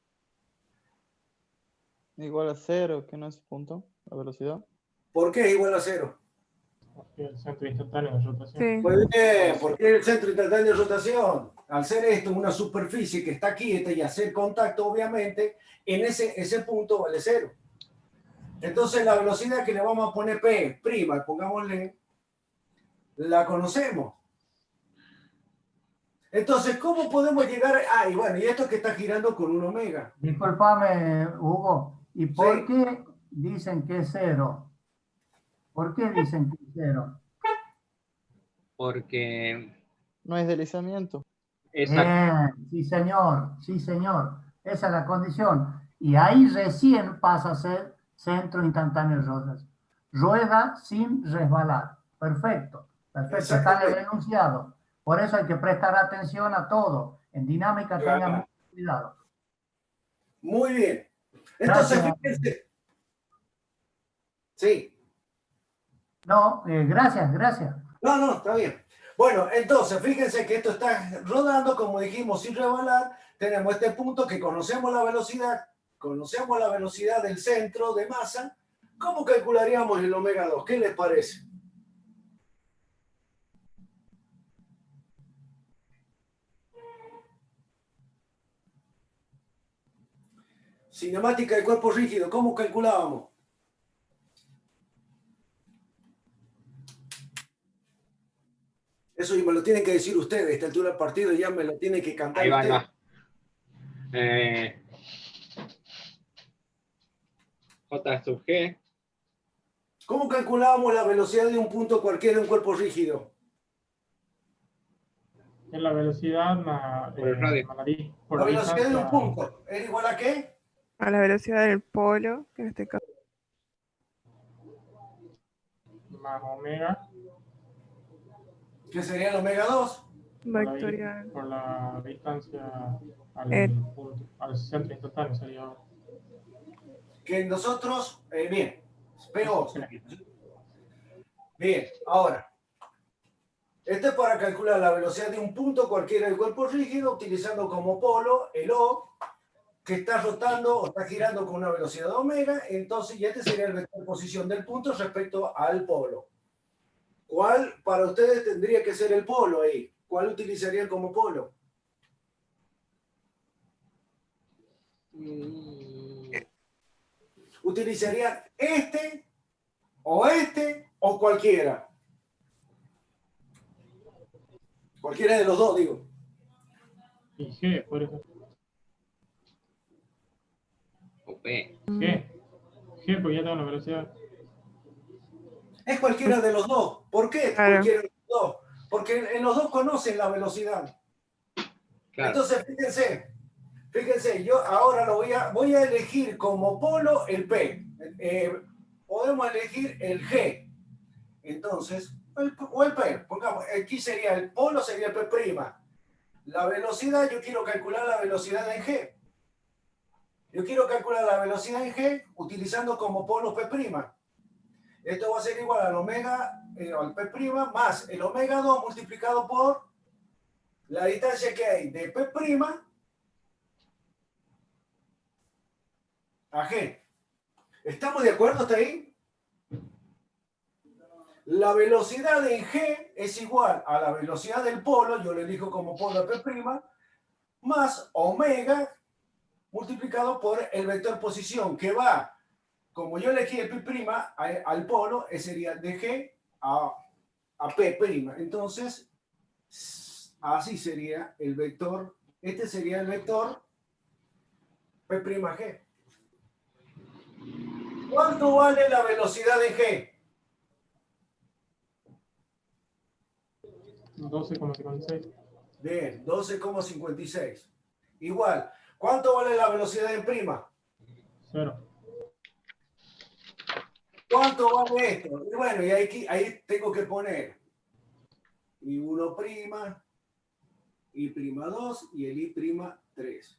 Igual a 0, que no es punto, la velocidad. ¿Por qué es igual a 0? Porque el centro instantáneo de rotación. Sí. Muy bien, porque el centro instantáneo de rotación, al ser esto una superficie que está quieta y hacer contacto, obviamente, en ese punto vale 0. Entonces la velocidad que le vamos a poner P', pongámosle, la conocemos. Entonces, ¿cómo podemos llegar a... y bueno, y esto que está girando con un omega. Disculpame, Hugo. ¿Y por Sí. qué dicen que es 0? ¿Por qué dicen que es 0? Porque... No es deslizamiento. Exacto. Bien, sí señor, sí señor. Esa es la condición. Y ahí recién pasa a ser centro instantáneo de rotación. Rueda sin resbalar. Perfecto, perfecto. Está en el Exactamente. enunciado. Por eso hay que prestar atención a todo. En dinámica Claro. tengan mucho cuidado. Muy bien. Entonces, Gracias. fíjense. Sí. No, gracias. No, está bien. Bueno, entonces, fíjense que esto está rodando, como dijimos, sin resbalar. Tenemos este punto que conocemos la velocidad del centro de masa. ¿Cómo calcularíamos el omega 2? ¿Qué les parece? Cinemática de cuerpo rígido, ¿cómo calculábamos? Eso me lo tienen que decir ustedes, a esta altura del partido ya me lo tienen que cantar Ahí va, ustedes. J sub G. ¿Cómo calculábamos la velocidad de un punto cualquiera de un cuerpo rígido? Es la velocidad Por el radio. por La velocidad de un distancia punto, ¿es igual a qué? A la velocidad del polo, que en este caso más omega ¿Qué sería el omega 2? vectorial. por la distancia al centro instantáneo sería. Que nosotros, bien, PO. Bien, ahora, este es para calcular la velocidad de un punto cualquiera del cuerpo rígido, utilizando como polo el O, que está rotando o está girando con una velocidad de omega, entonces ya este sería el vector de posición del punto respecto al polo. ¿Cuál para ustedes tendría que ser el polo ahí? ¿Cuál utilizarían como polo? ¿Utilizarían este o cualquiera? Cualquiera de los dos, digo. Y G, por eso. O P. G, porque ya tengo la velocidad. Es cualquiera de los dos. ¿Por qué Claro. cualquiera de los dos? Porque en los dos conocen la velocidad. Claro. Entonces, fíjense, yo ahora voy a elegir como polo el P. Podemos elegir el G. Entonces, o el P. Pongamos, aquí sería el polo, sería el P'. La velocidad, yo quiero calcular la velocidad en G. Yo quiero calcular la velocidad en G utilizando como polo P'. Esto va a ser igual al omega, al P' más el omega 2 multiplicado por la distancia que hay de P' a G. ¿Estamos de acuerdo hasta ahí? La velocidad en G es igual a la velocidad del polo, yo le elijo como polo P', más omega multiplicado por el vector posición, que va, como yo elegí el P' al polo, sería de G a P'. Entonces, así sería el vector, este sería el vector P'G. ¿Cuánto vale la velocidad de G? 12,56. Bien, 12,56. Igual, ¿cuánto vale la velocidad en prima? 0. ¿Cuánto vale esto? Y bueno, y ahí tengo que poner I1', I'2 y el I'3.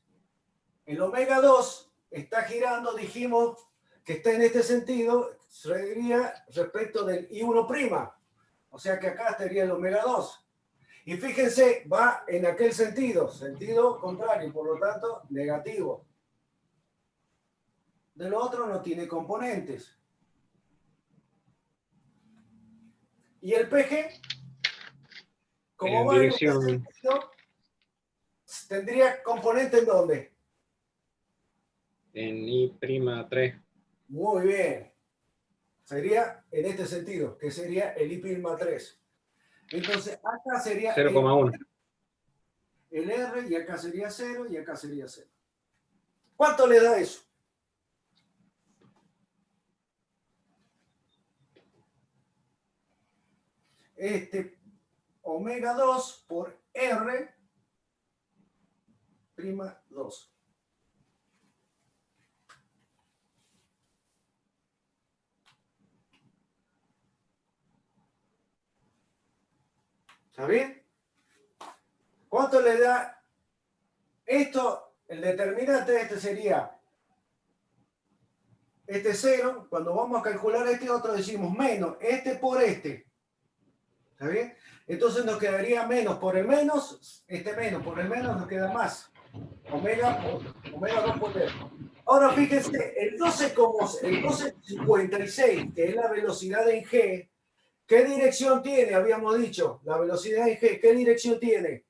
El omega 2 está girando, dijimos que está en este sentido, sería respecto del I1'. O sea que acá estaría el omega 2. Y fíjense, va en aquel sentido contrario, por lo tanto, negativo. De lo otro no tiene componentes. ¿Y el PG? Como En va en este dirección. sentido, ¿tendría componente en dónde? En I'3. Muy bien. Sería en este sentido, que sería el I'3. Entonces, acá sería 0,1. el R, y acá sería 0, y acá sería 0. ¿Cuánto le da eso? Omega 2 por R prima 2. ¿Está bien? ¿Cuánto le da esto? El determinante este sería este 0. Cuando vamos a calcular este otro decimos menos este por este. ¿Está bien? Entonces nos quedaría menos por el menos, menos por el menos nos queda más. Omega 2 por R. Ahora fíjense, el 12,56, que es la velocidad en G, ¿qué dirección tiene? Habíamos dicho, la velocidad en G, ¿qué dirección tiene?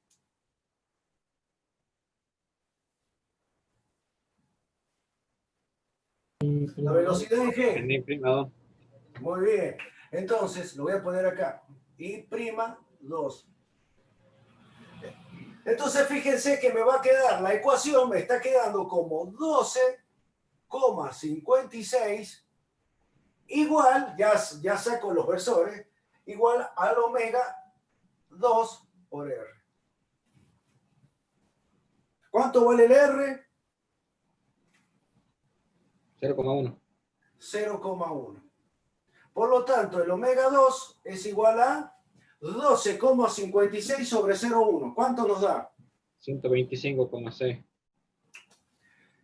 La velocidad en En G. I'2. Muy bien. Entonces, lo voy a poner acá. I'2. Entonces, fíjense que me va a quedar, la ecuación me está quedando como 12,56 igual, ya saco los versores, igual al omega 2 por R. ¿Cuánto vale el R? 0,1. 0,1. Por lo tanto, el omega 2 es igual a 12,56 sobre 0,1. ¿Cuánto nos da? 125,6.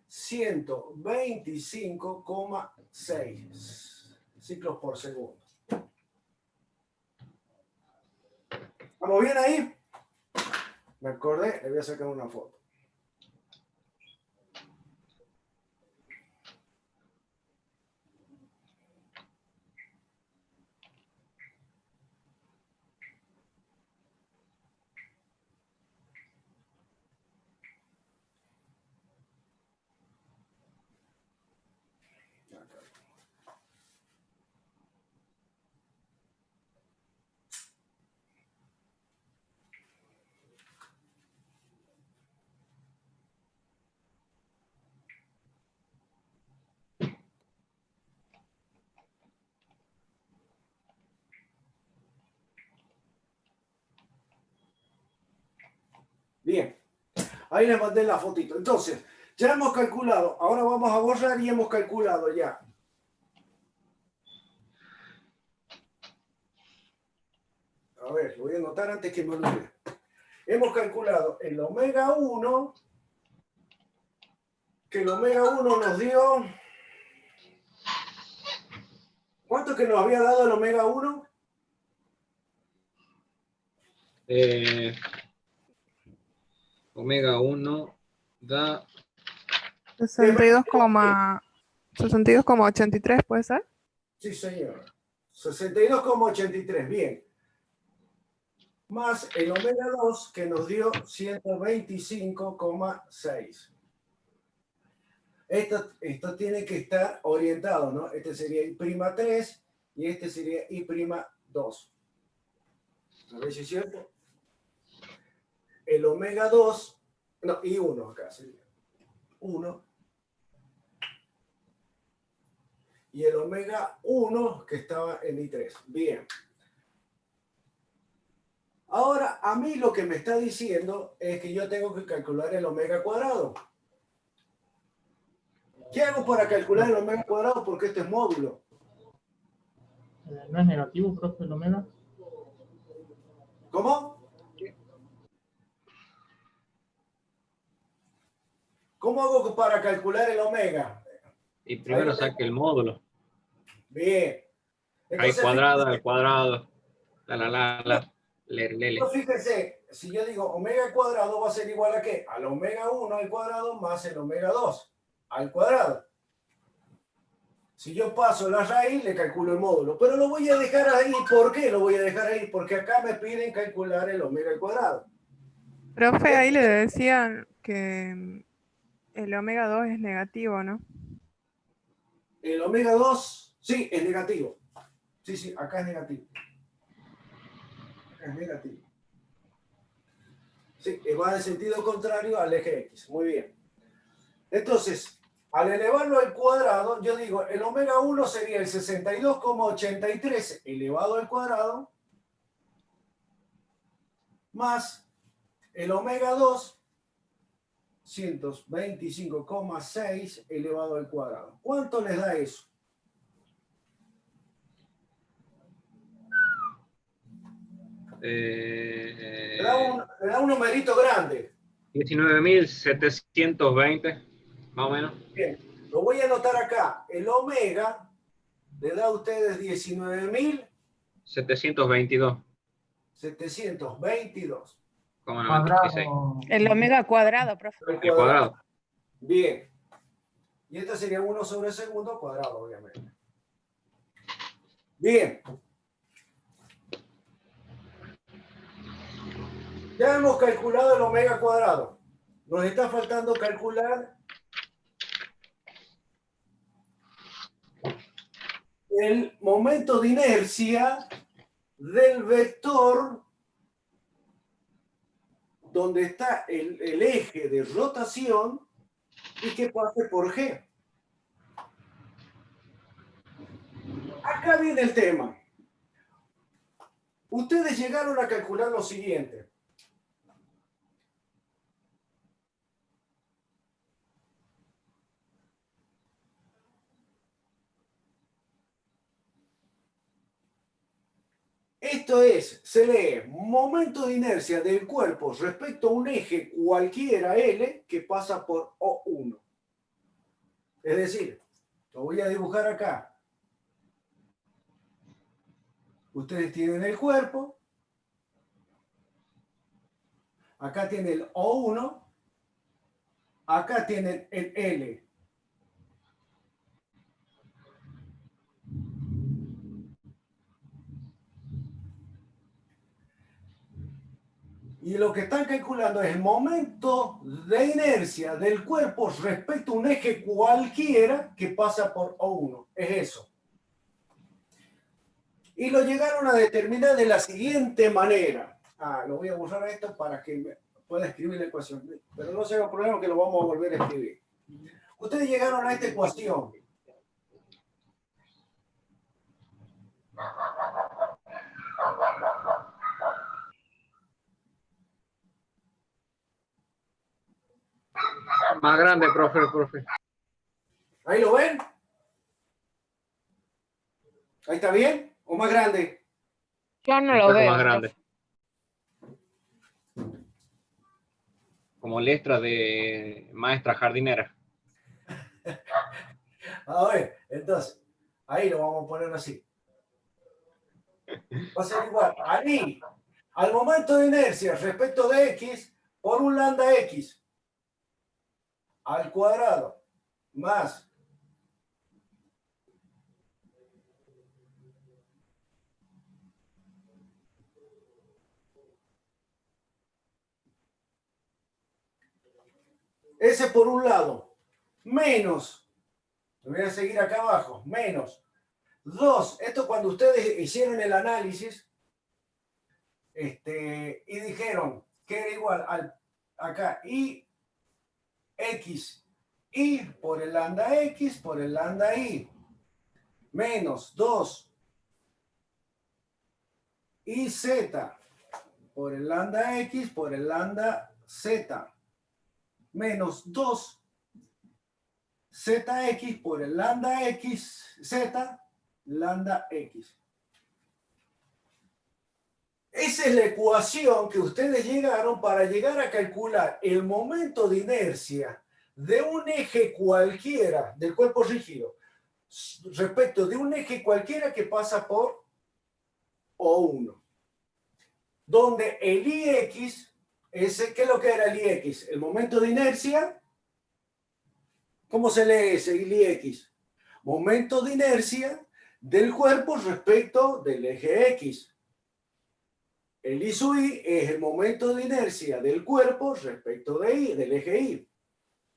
125,6 ciclos por segundo. ¿Estamos bien ahí? Me acordé, le voy a sacar una foto. Bien, ahí les mandé la fotito. Entonces, ya hemos calculado, ahora vamos a borrar y hemos calculado ya. A ver, lo voy a anotar antes que me olvide. Hemos calculado el omega 1, que el omega 1 nos dio... ¿Cuánto que nos había dado el omega 1? Omega 1 da 62,83, ¿puede ser? Sí, señor. 62,83, bien. Más el omega 2 que nos dio 125,6. Esto tiene que estar orientado, ¿no? Este sería I'3 y este sería I'2. A ver si es cierto. El omega 2, no, I1 acá sería 1. Y el omega 1 que estaba en I3. Bien. Ahora, a mí lo que me está diciendo es que yo tengo que calcular el omega cuadrado. ¿Qué hago para calcular el omega cuadrado? Porque este es módulo. ¿No es negativo, profe, el omega? ¿Cómo? ¿Cómo hago para calcular el omega? Y primero saque el módulo. Bien. Al cuadrado. Lele. Fíjense, si yo digo omega al cuadrado va a ser igual a ¿qué? Al omega 1 al cuadrado más el omega 2 al cuadrado. Si yo paso la raíz, le calculo el módulo. Pero lo voy a dejar ahí. ¿Por qué lo voy a dejar ahí? Porque acá me piden calcular el omega al cuadrado. Profe, ahí le decían que el omega 2 es negativo, ¿no? El omega 2, sí, es negativo. Sí, sí, acá es negativo. Acá es negativo. Sí, va en sentido contrario al eje X. Muy bien. Entonces, al elevarlo al cuadrado, yo digo, el omega 1 sería el 62,83 elevado al cuadrado más el omega 2, 125,6 elevado al cuadrado. ¿Cuánto les da eso? Le da un numerito grande. 19.720, más o menos. Bien, lo voy a anotar acá. El omega le da a ustedes 19.722. 722,96. Cuadrado. El omega cuadrado, profe. El El cuadrado. Bien. Y esto sería 1 sobre segundo cuadrado, obviamente. Bien. Ya hemos calculado el omega cuadrado. Nos está faltando calcular el momento de inercia del vector donde está el eje de rotación y que pase por G. Acá viene el tema. Ustedes llegaron a calcular lo siguiente. Esto es, se lee momento de inercia del cuerpo respecto a un eje cualquiera L que pasa por O1. Es decir, lo voy a dibujar acá. Ustedes tienen el cuerpo. Acá tienen el O1. Acá tienen el L. Y lo que están calculando es el momento de inercia del cuerpo respecto a un eje cualquiera que pasa por O1. Es eso. Y lo llegaron a determinar de la siguiente manera. Lo voy a borrar esto para que pueda escribir la ecuación. Pero no se haga problema que lo vamos a volver a escribir. Ustedes llegaron a esta ecuación. Más grande, profe. ¿Ahí lo ven? ¿Ahí está bien? ¿O más grande? Yo no Un lo poco veo. más grande. profe. Como letra de maestra jardinera. A ver, entonces, ahí lo vamos a poner así. Va a ser igual. Ahí, al momento de inercia respecto de X, por un lambda X al cuadrado más ese por un lado, menos, voy a seguir acá abajo, menos 2, esto cuando ustedes hicieron el análisis y dijeron que era igual al acá y X y por el lambda X por el lambda Y menos 2 y Z por el lambda X por el lambda Z menos 2 ZX por el lambda X Z lambda X. Esa es la ecuación que ustedes llegaron para llegar a calcular el momento de inercia de un eje cualquiera del cuerpo rígido respecto de un eje cualquiera que pasa por O1. donde el IX, ¿qué es lo que era el IX? El momento de inercia. ¿Cómo se lee ese IX? Momento de inercia del cuerpo respecto del eje X. El I sub I es el momento de inercia del cuerpo respecto del eje Y.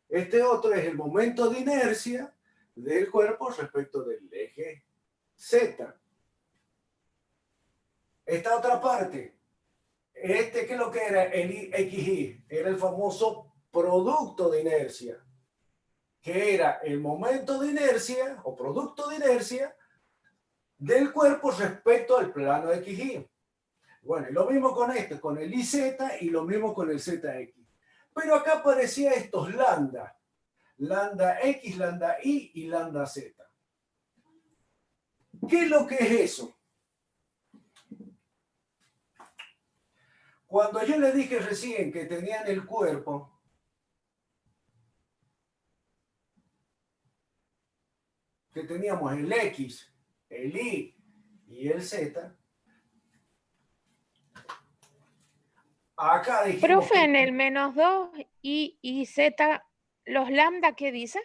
Este otro es el momento de inercia del cuerpo respecto del eje Z. Esta otra parte, ¿qué es lo que era el XY? Era el famoso producto de inercia, que era el momento de inercia o producto de inercia del cuerpo respecto al plano XY. Bueno, y lo mismo con esto, con el IZ y lo mismo con el ZX. Pero acá aparecía estos lambda. Lambda X, lambda Y y lambda Z. ¿Qué es lo que es eso? Cuando yo le dije recién que tenían el cuerpo, que teníamos el X, el Y y el Z, acá dijimos... Profe, en el -2 y Z, ¿los lambda qué dice?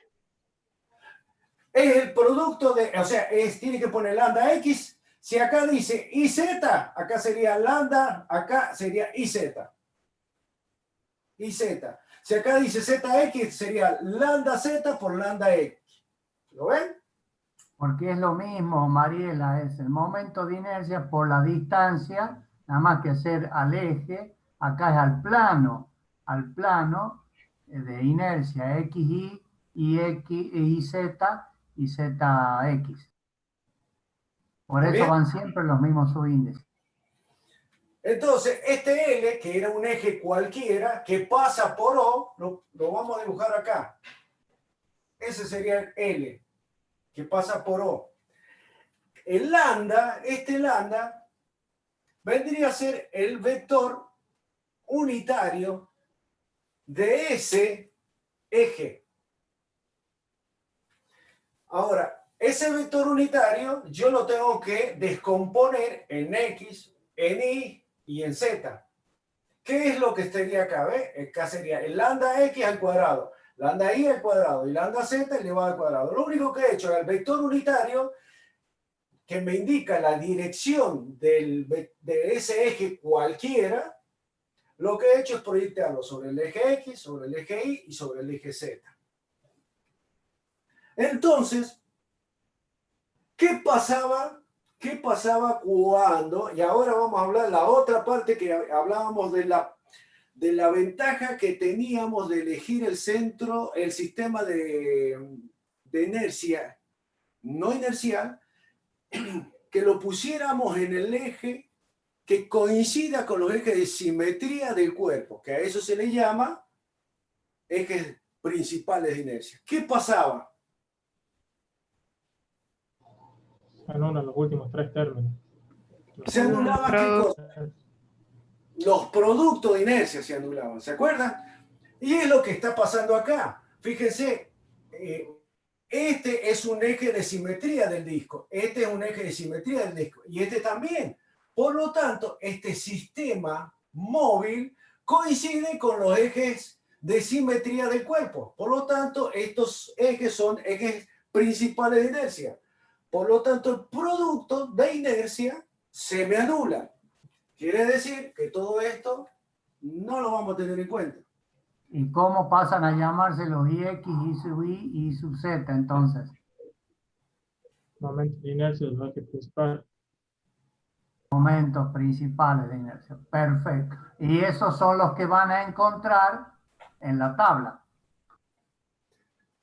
Es el producto de, o sea, tiene que poner lambda X. Si acá dice IZ, acá sería lambda, acá sería IZ. IZ. Si acá dice ZX, sería lambda Z por lambda X. ¿Lo ven? Porque es lo mismo, Mariela, es el momento de inercia por la distancia, nada más que hacer al eje, acá es al plano de inercia XY y Z y ZX. Por Muy eso bien. van siempre los mismos subíndices. Entonces, este L, que era un eje cualquiera, que pasa por O, lo vamos a dibujar acá. Ese sería el L, que pasa por O. El lambda, este lambda, vendría a ser el vector unitario de ese eje. Ahora, ese vector unitario yo lo tengo que descomponer en X, en Y y en Z. ¿Qué es lo que estaría acá? ¿Ve? Acá sería el lambda X al cuadrado, lambda Y al cuadrado y lambda Z elevado al cuadrado. Lo único que he hecho es el vector unitario que me indica la dirección de ese eje cualquiera. Lo que he hecho es proyectarlo sobre el eje X, sobre el eje Y y sobre el eje Z. Entonces, ¿qué pasaba? ¿Qué pasaba cuando? Y ahora vamos a hablar la otra parte que hablábamos de la ventaja que teníamos de elegir el centro, el sistema de inercia no inercial, que lo pusiéramos en el eje que coincida con los ejes de simetría del cuerpo, que a eso se le llama ejes principales de inercia. ¿Qué pasaba? Se anulan los últimos tres términos. Se anulaban ¿qué cosa? Los productos de inercia se anulaban, ¿se acuerdan? Y es lo que está pasando acá. Fíjense, este es un eje de simetría del disco, este es un eje de simetría del disco, y este también. Por lo tanto, este sistema móvil coincide con los ejes de simetría del cuerpo. Por lo tanto, estos ejes son ejes principales de inercia. Por lo tanto, el producto de inercia se me anula. Quiere decir que todo esto no lo vamos a tener en cuenta. ¿Y cómo pasan a llamarse los IX, I sub I y I sub Z entonces? Momento de inercia del eje principal. Momentos principales de inercia. Perfecto. Y esos son los que van a encontrar en la tabla.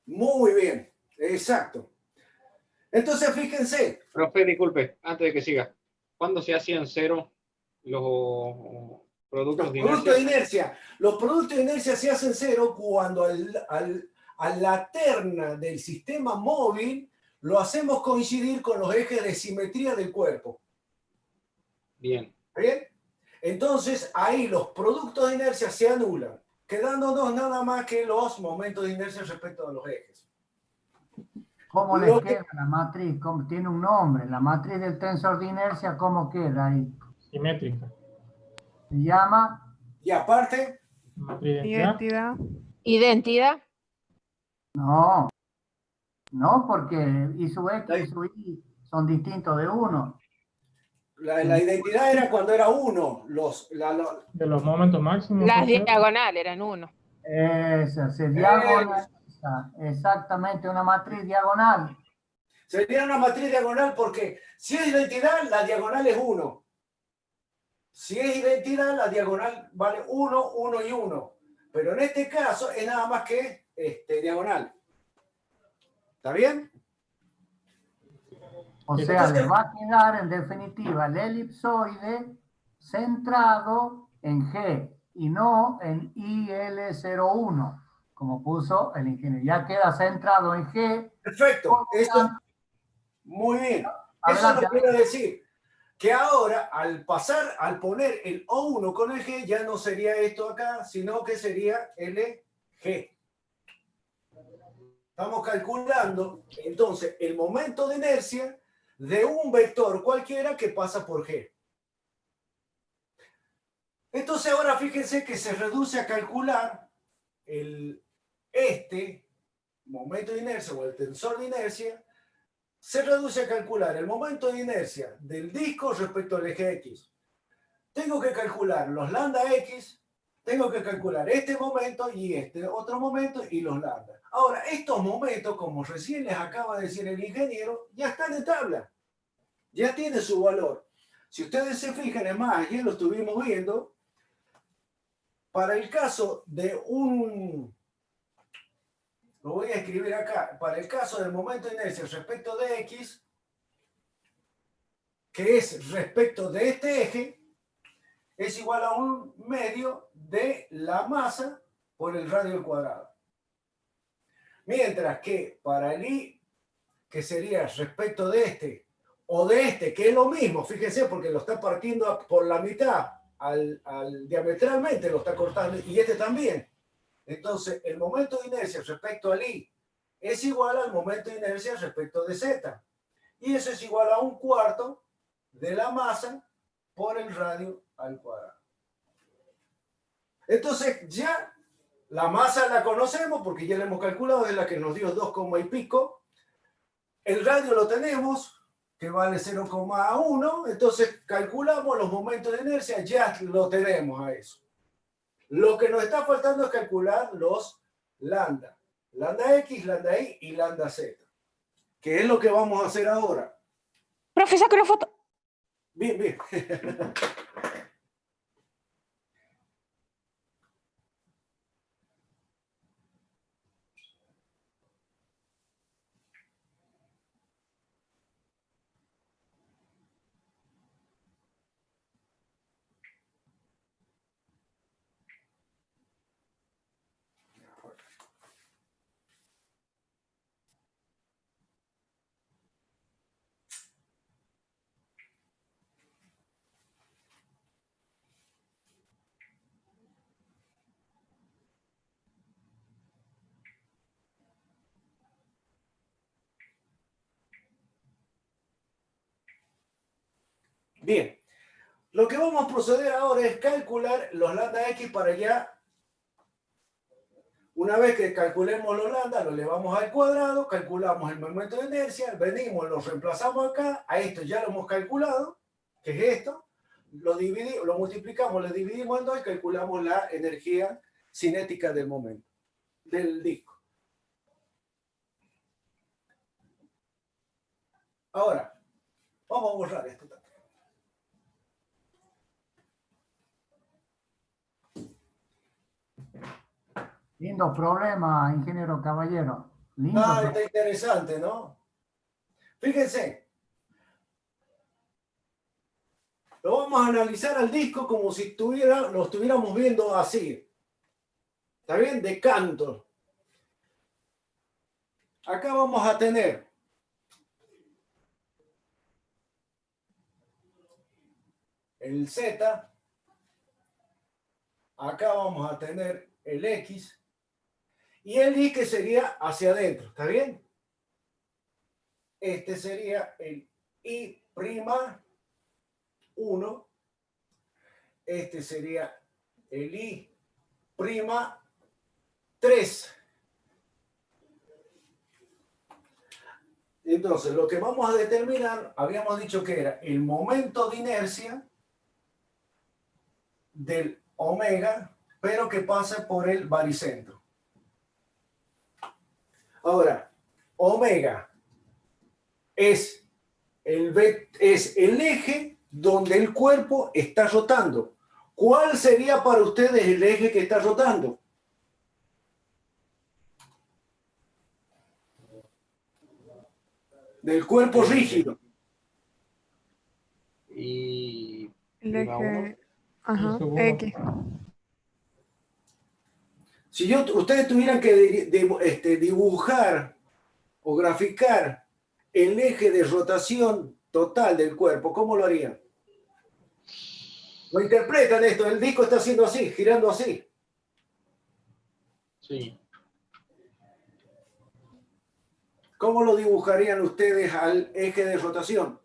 Muy bien, exacto. Entonces, fíjense. Profe, disculpe, antes de que siga. ¿Cuándo se hacían cero los productos de inercia? Los productos de inercia se hacen cero cuando a la terna del sistema móvil lo hacemos coincidir con los ejes de simetría del cuerpo. Bien. ¿Bien? Entonces, ahí los productos de inercia se anulan, quedándonos nada más que los momentos de inercia respecto a los ejes. ¿Cómo le queda la matriz? Tiene un nombre. La matriz del tensor de inercia, ¿cómo queda ahí? Simétrica. Se llama, Y aparte, Matriz de identidad. Identidad. Identidad. no, no, porque I sub X Ahí. y sub Y son distintos de 1. la identidad era cuando era 1. De los momentos máximos. Las puede ser. diagonales eran 1. Esa, se diagonaliza. Exactamente, una matriz diagonal. Sería una matriz diagonal porque si es identidad, la diagonal es 1. Si es identidad, la diagonal vale 1, 1 y 1. Pero en este caso es nada más que diagonal. ¿Está bien? O sea, Entonces- le va a quedar en definitiva el elipsoide centrado en G y no en IL01, como puso el ingeniero. Ya queda centrado en G. Perfecto. Esto, muy bien. Eso Adelante, lo quiero decir. Que ahora, al poner el O1 con el G, ya no sería esto acá, sino que sería LG. Estamos calculando, entonces, el momento de inercia de un vector cualquiera que pasa por G. Entonces, ahora fíjense que se reduce a calcular este momento de inercia o el tensor de inercia, se reduce a calcular el momento de inercia del disco respecto al eje X. Tengo que calcular los lambda X, tengo que calcular este momento y este otro momento y los lambda. Ahora, estos momentos, como recién les acaba de decir el ingeniero, ya están en tabla. Ya tiene su valor. Si ustedes se fijan, es más, ayer lo estuvimos viendo, para el caso de lo voy a escribir acá, para el caso del momento de inercia respecto de X, que es respecto de este eje, es igual a 1/2 de la masa por el radio al cuadrado. Mientras que para el I, que sería respecto de este, o de este, que es lo mismo, fíjense, porque lo está partiendo por la mitad, diametralmente lo está cortando, y este también. Entonces, el momento de inercia respecto al I es igual al momento de inercia respecto de Z. Y eso es igual a 1/4 de la masa por el radio al cuadrado. Entonces, ya la masa la conocemos porque ya la hemos calculado, es la que nos dio 2, y pico. El radio lo tenemos, que vale 0,1. Entonces, calculamos los momentos de inercia, ya lo tenemos a eso. Lo que nos está faltando es calcular los lambda. Lambda X, lambda Y y lambda Z. ¿Qué es lo que vamos a hacer ahora? Profe, saca una foto. Bien, bien. Bien, lo que vamos a proceder ahora es calcular los lambda X para ya. Una vez que calculemos los lambda, lo elevamos al cuadrado, calculamos el momento de inercia, venimos, lo reemplazamos acá, a esto ya lo hemos calculado, que es esto, lo multiplicamos, lo dividimos en 2 y calculamos la energía cinética del momento, del disco. Ahora, vamos a borrar esto también. Lindo problema, ingeniero Caballero. Lindo Ah, problema. está interesante, ¿no? Fíjense. Lo vamos a analizar al disco como si lo estuviéramos viendo así. ¿Está bien? De canto. Acá vamos a tener el Z. Acá vamos a tener el X. Y el Y que sería hacia adentro. ¿Está bien? Este sería el I'1. Este sería el I'3. Entonces, lo que vamos a determinar, habíamos dicho que era el momento de inercia del omega, pero que pasa por el baricentro. Ahora, omega es el eje donde el cuerpo está rotando. ¿Cuál sería para ustedes el eje que está rotando? Del cuerpo rígido. Y El prima uno. eje. Ajá, Supongo. X. Si ustedes tuvieran que dibujar o graficar el eje de rotación total del cuerpo, ¿cómo lo harían? Lo interpretan esto, el disco está haciendo así, girando así. Sí. ¿Cómo lo dibujarían ustedes al eje de rotación?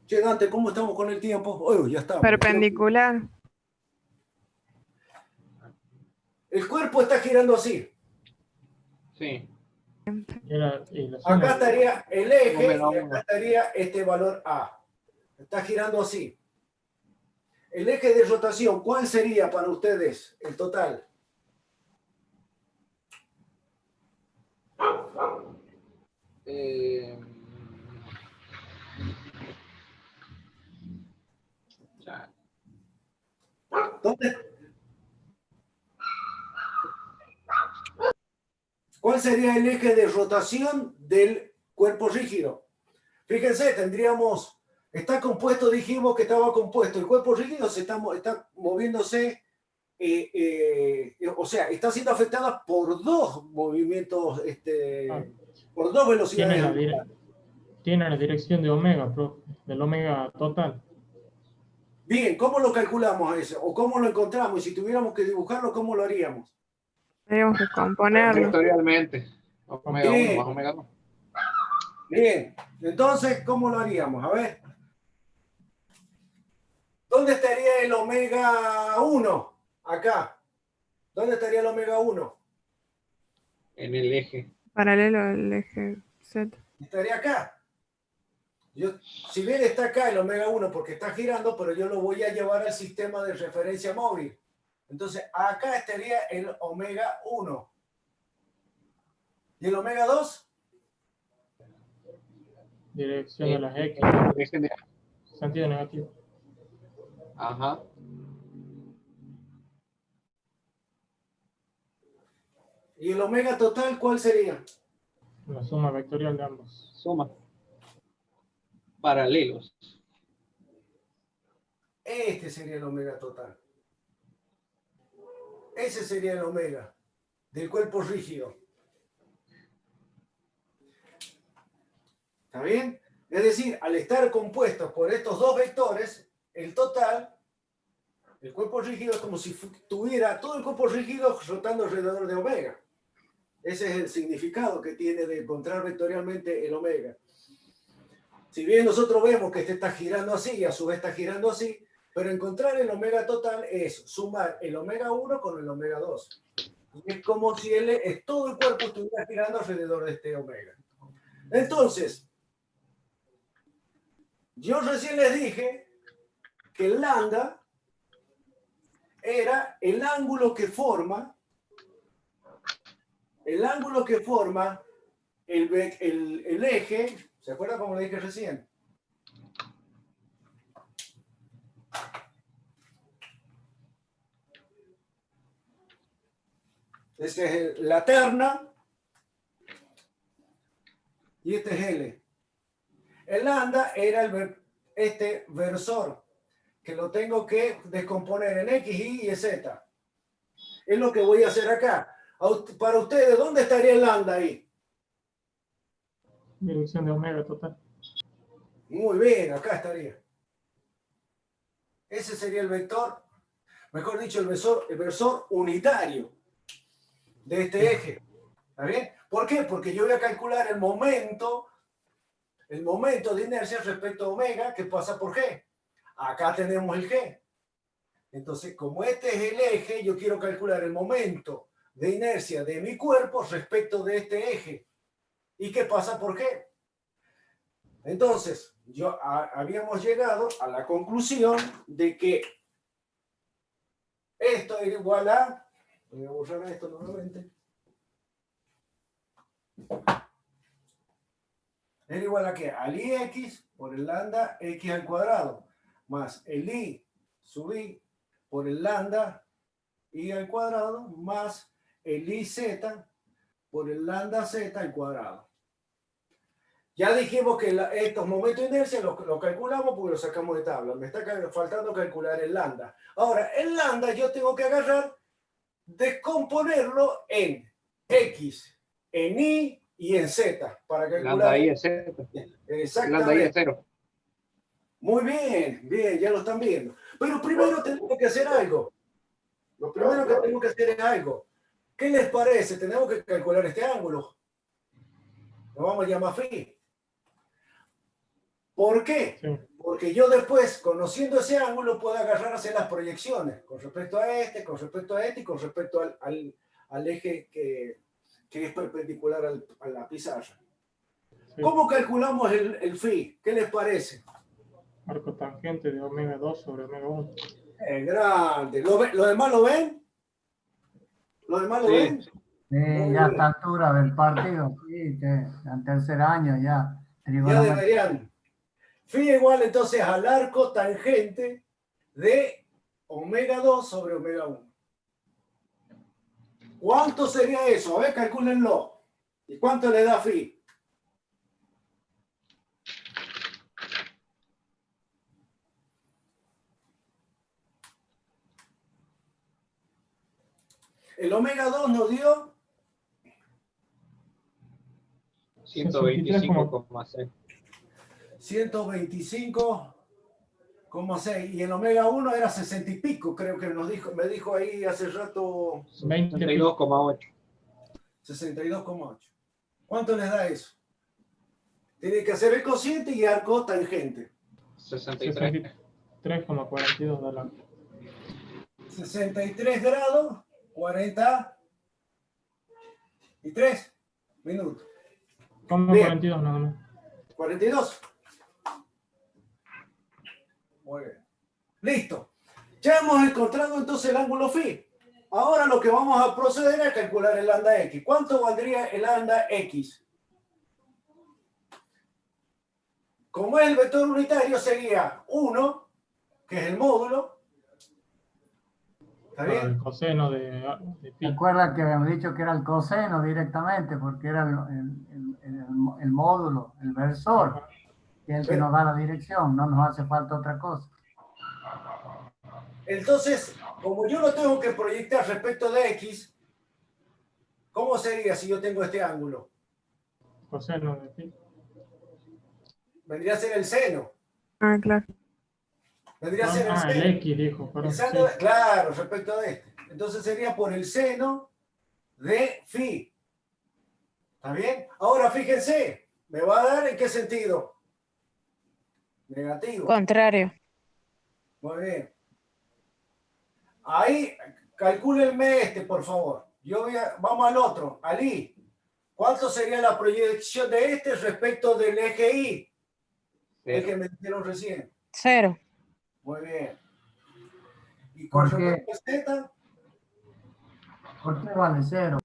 Che, Dante, ¿cómo estamos con el tiempo? Oh, ya está. Perpendicular. El cuerpo está girando así. Sí. Y la zona- Acá estaría el eje y Omega acá uno. estaría este valor A. Está girando así. El eje de rotación, ¿cuál sería para ustedes el total? Ya. ¿Dónde? ¿Cuál sería el eje de rotación del cuerpo rígido? Fíjense, tendríamos, está compuesto, dijimos que estaba compuesto, el cuerpo rígido está moviéndose, o sea, está siendo afectada por dos movimientos, por dos velocidades. tiene la dirección de omega, profe, del omega total. Bien, ¿cómo lo calculamos eso? ¿O cómo lo encontramos? Y si tuviéramos que dibujarlo, ¿cómo lo haríamos? Tenemos que componerlo. Vectorialmente. Omega 1 más omega 2. Bien, entonces, ¿cómo lo haríamos? A ver. ¿Dónde estaría el omega 1? Acá. ¿Dónde estaría el omega 1? En el eje. Paralelo al eje Z. Estaría acá. Si bien está acá el omega 1 porque está girando, pero yo lo voy a llevar al sistema de referencia móvil. Entonces, acá estaría el omega 1. ¿Y el omega 2? Dirección de las X, Eje de- sentido negativo. Ajá. ¿Y el omega total cuál sería? La suma vectorial de ambos. Suma. Paralelos. Este sería el omega total. Ese sería el omega del cuerpo rígido. ¿Está bien? Es decir, al estar compuestos por estos dos vectores, el total, el cuerpo rígido es como si tuviera todo el cuerpo rígido rotando alrededor de omega. Ese es el significado que tiene de encontrar vectorialmente el omega. Si bien nosotros vemos que este está girando así y a su vez está girando así, pero encontrar el omega total es sumar el omega 1 con el omega 2. Y es como si todo el cuerpo estuviera girando alrededor de este omega. Entonces, yo recién les dije que el lambda era el ángulo que forma el eje. ¿Se acuerdan cómo le dije recién? Este es la terna y este es L. El lambda era este versor, que lo tengo que descomponer en X, Y y Z. Es lo que voy a hacer acá. Para ustedes, ¿dónde estaría el lambda ahí? Dirección de omega total. Muy bien, acá estaría. Ese sería el vector, mejor dicho, el versor unitario de este eje. ¿Está bien? ¿Por qué? Porque yo voy a calcular el momento de inercia respecto a omega que pasa por G. Acá tenemos el G. Entonces, como este es el eje, yo quiero calcular el momento de inercia de mi cuerpo respecto de este eje. ¿Y qué pasa? ¿Por qué? Entonces, habíamos llegado a la conclusión de que esto era igual a... Voy a borrar esto nuevamente. Era igual a ¿qué? Al IX por el lambda X al cuadrado, más el I sub I por el lambda I al cuadrado, más el IZ por el lambda Z al cuadrado. Ya dijimos que estos momentos de inercia los calculamos porque los sacamos de tabla. Me está faltando calcular el lambda. Ahora, el lambda yo tengo que agarrar, descomponerlo en X, en Y y en Z para calcular. Lambda I es 0. Exactamente. Lambda I es 0. Muy bien, bien, ya lo están viendo. Pero primero tenemos que hacer algo. Lo primero que tenemos que hacer es algo. ¿Qué les parece? Tenemos que calcular este ángulo. Lo vamos a llamar phi. ¿Por qué? Sí. Porque yo después, conociendo ese ángulo, puedo agarrar a hacer las proyecciones con respecto a este, con respecto a este y con respecto al eje que es perpendicular a la pizarra. Sí. ¿Cómo calculamos el phi? ¿Qué les parece? Arco tangente de omega 2 sobre omega 1. Es grande. ¿Lo demás lo ven? ¿Lo demás lo Sí. ven? Sí, ya a esta altura del partido, sí, que en tercer año ya. Ya trigonometría. deberían. Phi igual entonces al arco tangente de omega 2 sobre omega 1. ¿Cuánto sería eso? A ver, calcúlenlo. ¿Y cuánto le da phi? El omega 2 nos dio 125,6. 125,6 y el omega 1 era 60 y pico, creo que me dijo ahí hace rato 62,8. 62,8. ¿Cuánto les da eso? Tiene que hacer el cociente y arco tangente. 63. 3,42 de la 63 grados, 43 minutos. Como Bien. 42 nada más. 42. Muy bien. Listo. Ya hemos encontrado entonces el ángulo phi. Ahora lo que vamos a proceder es a calcular el lambda x. ¿Cuánto valdría el lambda x? Como es el vector unitario, sería 1, que es el módulo. ¿Está Para el bien? coseno de pi. Recuerda que habíamos dicho que era el coseno directamente, porque era el módulo, el versor, que es el que nos da la dirección, no nos hace falta otra cosa. Entonces, como yo lo tengo que proyectar respecto de x, ¿cómo sería si yo tengo este ángulo? Coseno de pi. Vendría a ser el seno. Ah, claro. Vendría a ser el El seno. X dijo, El perdón. seno, Sí. claro, respecto a este. Entonces sería por el seno de phi. ¿Está bien? Ahora fíjense, ¿me va a dar en qué sentido? Negativo. Contrario. Muy bien. Ahí, calcúlenme este, por favor. Vamos al otro, al I. ¿Cuánto sería la proyección de este respecto del eje I? El que me dijeron recién. 0. Muy bien. ¿Y con ¿Por qué? respecto a Z? ¿Por qué vale 0?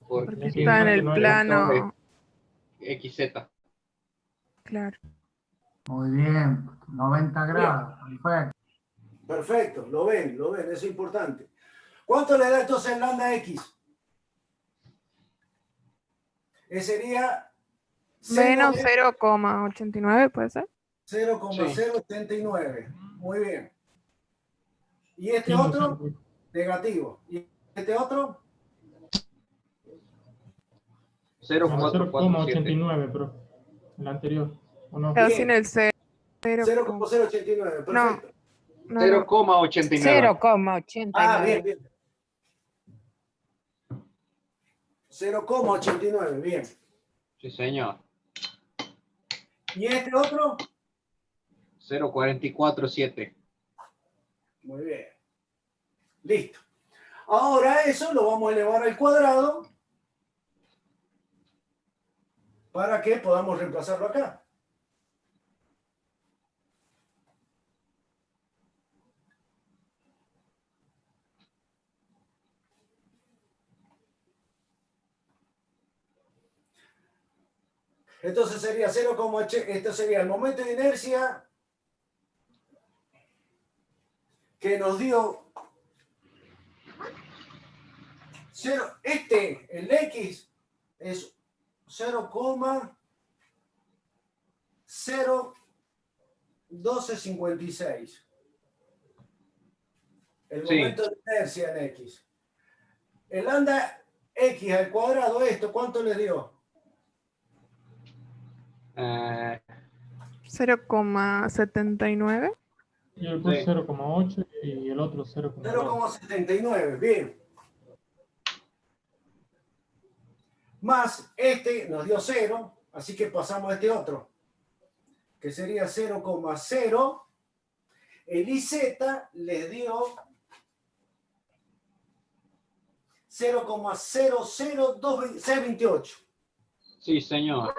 Porque Sí, está en el no hay plano. XZ. Claro. Muy bien, 90 grados, perfecto. Perfecto, lo ven, eso es importante. ¿Cuánto le da entonces el lambda X? Sería Menos 0,89, ¿puede ser? 0,089. Muy bien. ¿Y este Menos otro? cero. Negativo. ¿Y este otro? 0,447. 0,89, pero el anterior. ¿O no? Pero Bien. sin el 0. 0,089. Perfecto. No. 0,89. 0,89. Ah, bien, bien. 0,89, bien. Sí, señor. ¿Y este otro? 0,447. Muy bien. Listo. Ahora eso lo vamos a elevar al cuadrado para que podamos reemplazarlo acá. Entonces sería 0,8, esto sería el momento de inercia que nos dio 0, el X es 0,01256. El Sí. momento de inercia en X. El lambda X al cuadrado, esto, ¿cuánto le dio? 0,79. Yo le puse Sí. 0,8 y el otro 0,2. 0,79, bien. Más este nos dio 0, así que pasamos a este otro, que sería 0,0. El IZ les dio 0,00228. Sí, señor.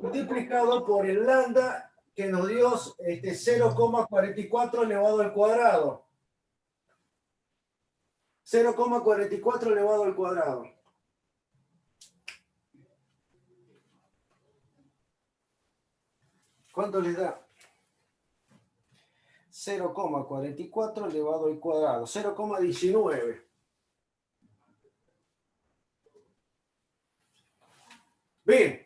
Multiplicado por el lambda que nos dio 0,44 elevado al cuadrado. 0,44 elevado al cuadrado. ¿Cuánto les da? 0,44 elevado al cuadrado. 0,19. Bien.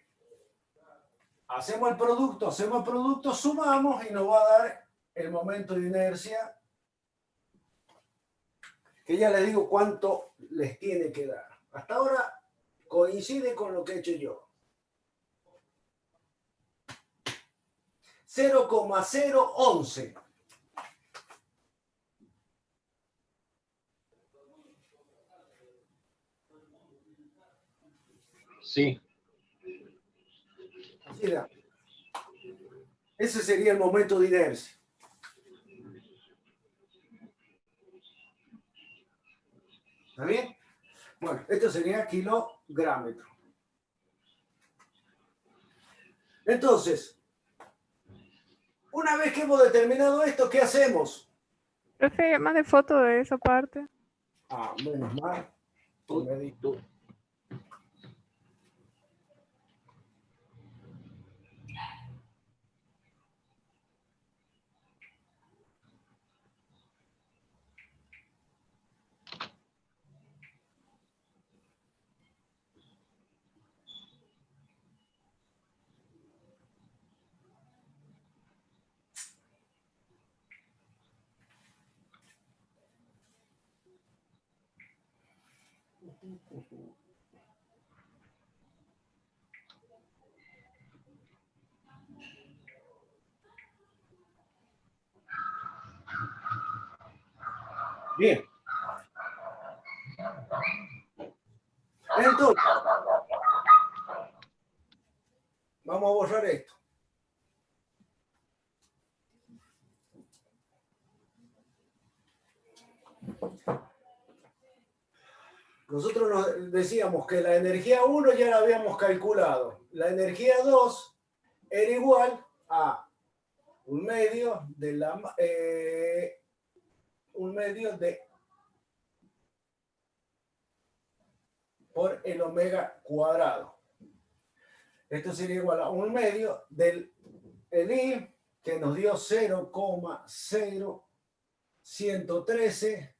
Hacemos el producto, sumamos y nos va a dar el momento de inercia, que ya les digo cuánto les tiene que dar. Hasta ahora coincide con lo que he hecho yo. 0,011. Sí. Mira, ese sería el momento de inercia. ¿Está bien? Bueno, esto sería kilográmetro. Entonces, una vez que hemos determinado esto, ¿qué hacemos? Profe, más de foto de esa parte. Ah, menos mal. Bien. Entonces, vamos a borrar esto. Nosotros nos decíamos que la energía 1 ya la habíamos calculado. La energía 2 era igual a un medio de por el omega cuadrado. Esto sería igual a un medio del I, que nos dio 0,0113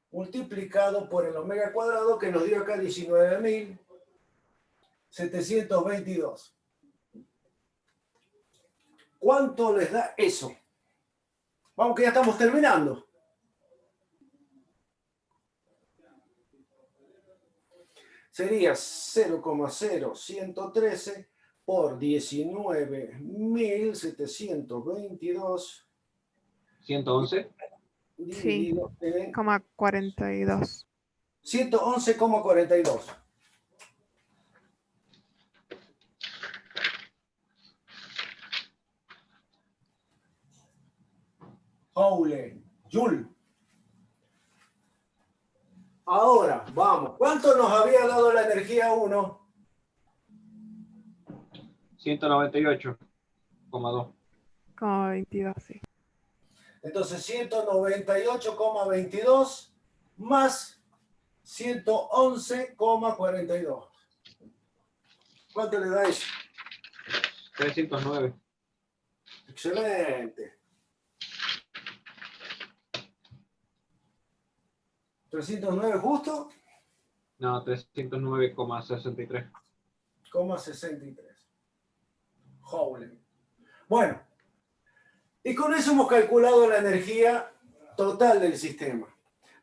multiplicado por el omega cuadrado, que nos dio acá 19.722. ¿Cuánto les da eso? Vamos que ya estamos terminando. Sería 0,0113 por 19.722 111. dividido en 42. 111,42. Joule, Joule. Ahora, vamos. ¿Cuánto nos había dado la energía 1? 198,2. Como 22, sí. Entonces, 198,22 más 111,42. ¿Cuánto le da eso? 309. Excelente. 309 justo, No, 309,63. 63. Joule. Bueno, y con eso hemos calculado la energía total del sistema.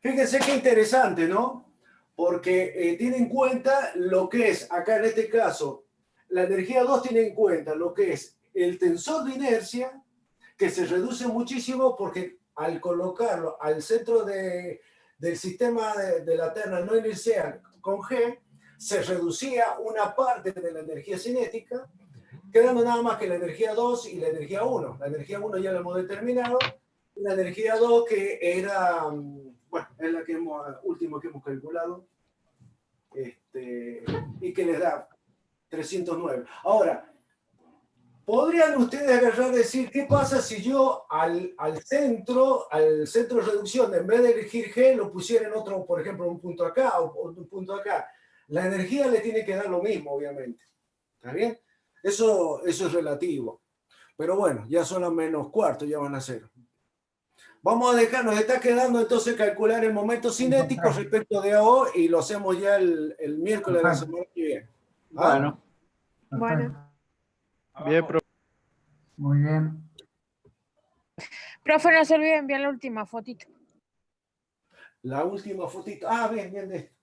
Fíjense qué interesante, ¿no? Porque tiene en cuenta lo que es, acá en este caso, la energía 2 tiene en cuenta lo que es el tensor de inercia, que se reduce muchísimo porque al colocarlo al centro del sistema de la terna no inercial con G, se reducía una parte de la energía cinética, quedando nada más que la energía 2 y la energía 1. La energía 1 ya la hemos determinado, y la energía 2 que era, bueno, es la que último que hemos calculado, y que les da 309. Ahora, ¿podrían ustedes agarrar y decir qué pasa si yo al centro de reducción, en vez de elegir G, lo pusiera en otro, por ejemplo, un punto acá o un punto acá? La energía le tiene que dar lo mismo, obviamente. ¿Está bien? Eso es relativo. Pero bueno, ya son las -4, ya van a ser. Vamos a dejar, nos está quedando entonces calcular el momento cinético respecto de AO y lo hacemos ya el miércoles de la semana que viene. Bueno. Bueno. Bien, profe. Muy bien. Profe, no se olvide enviar la última fotito. La última fotito. Ah, bien, bien.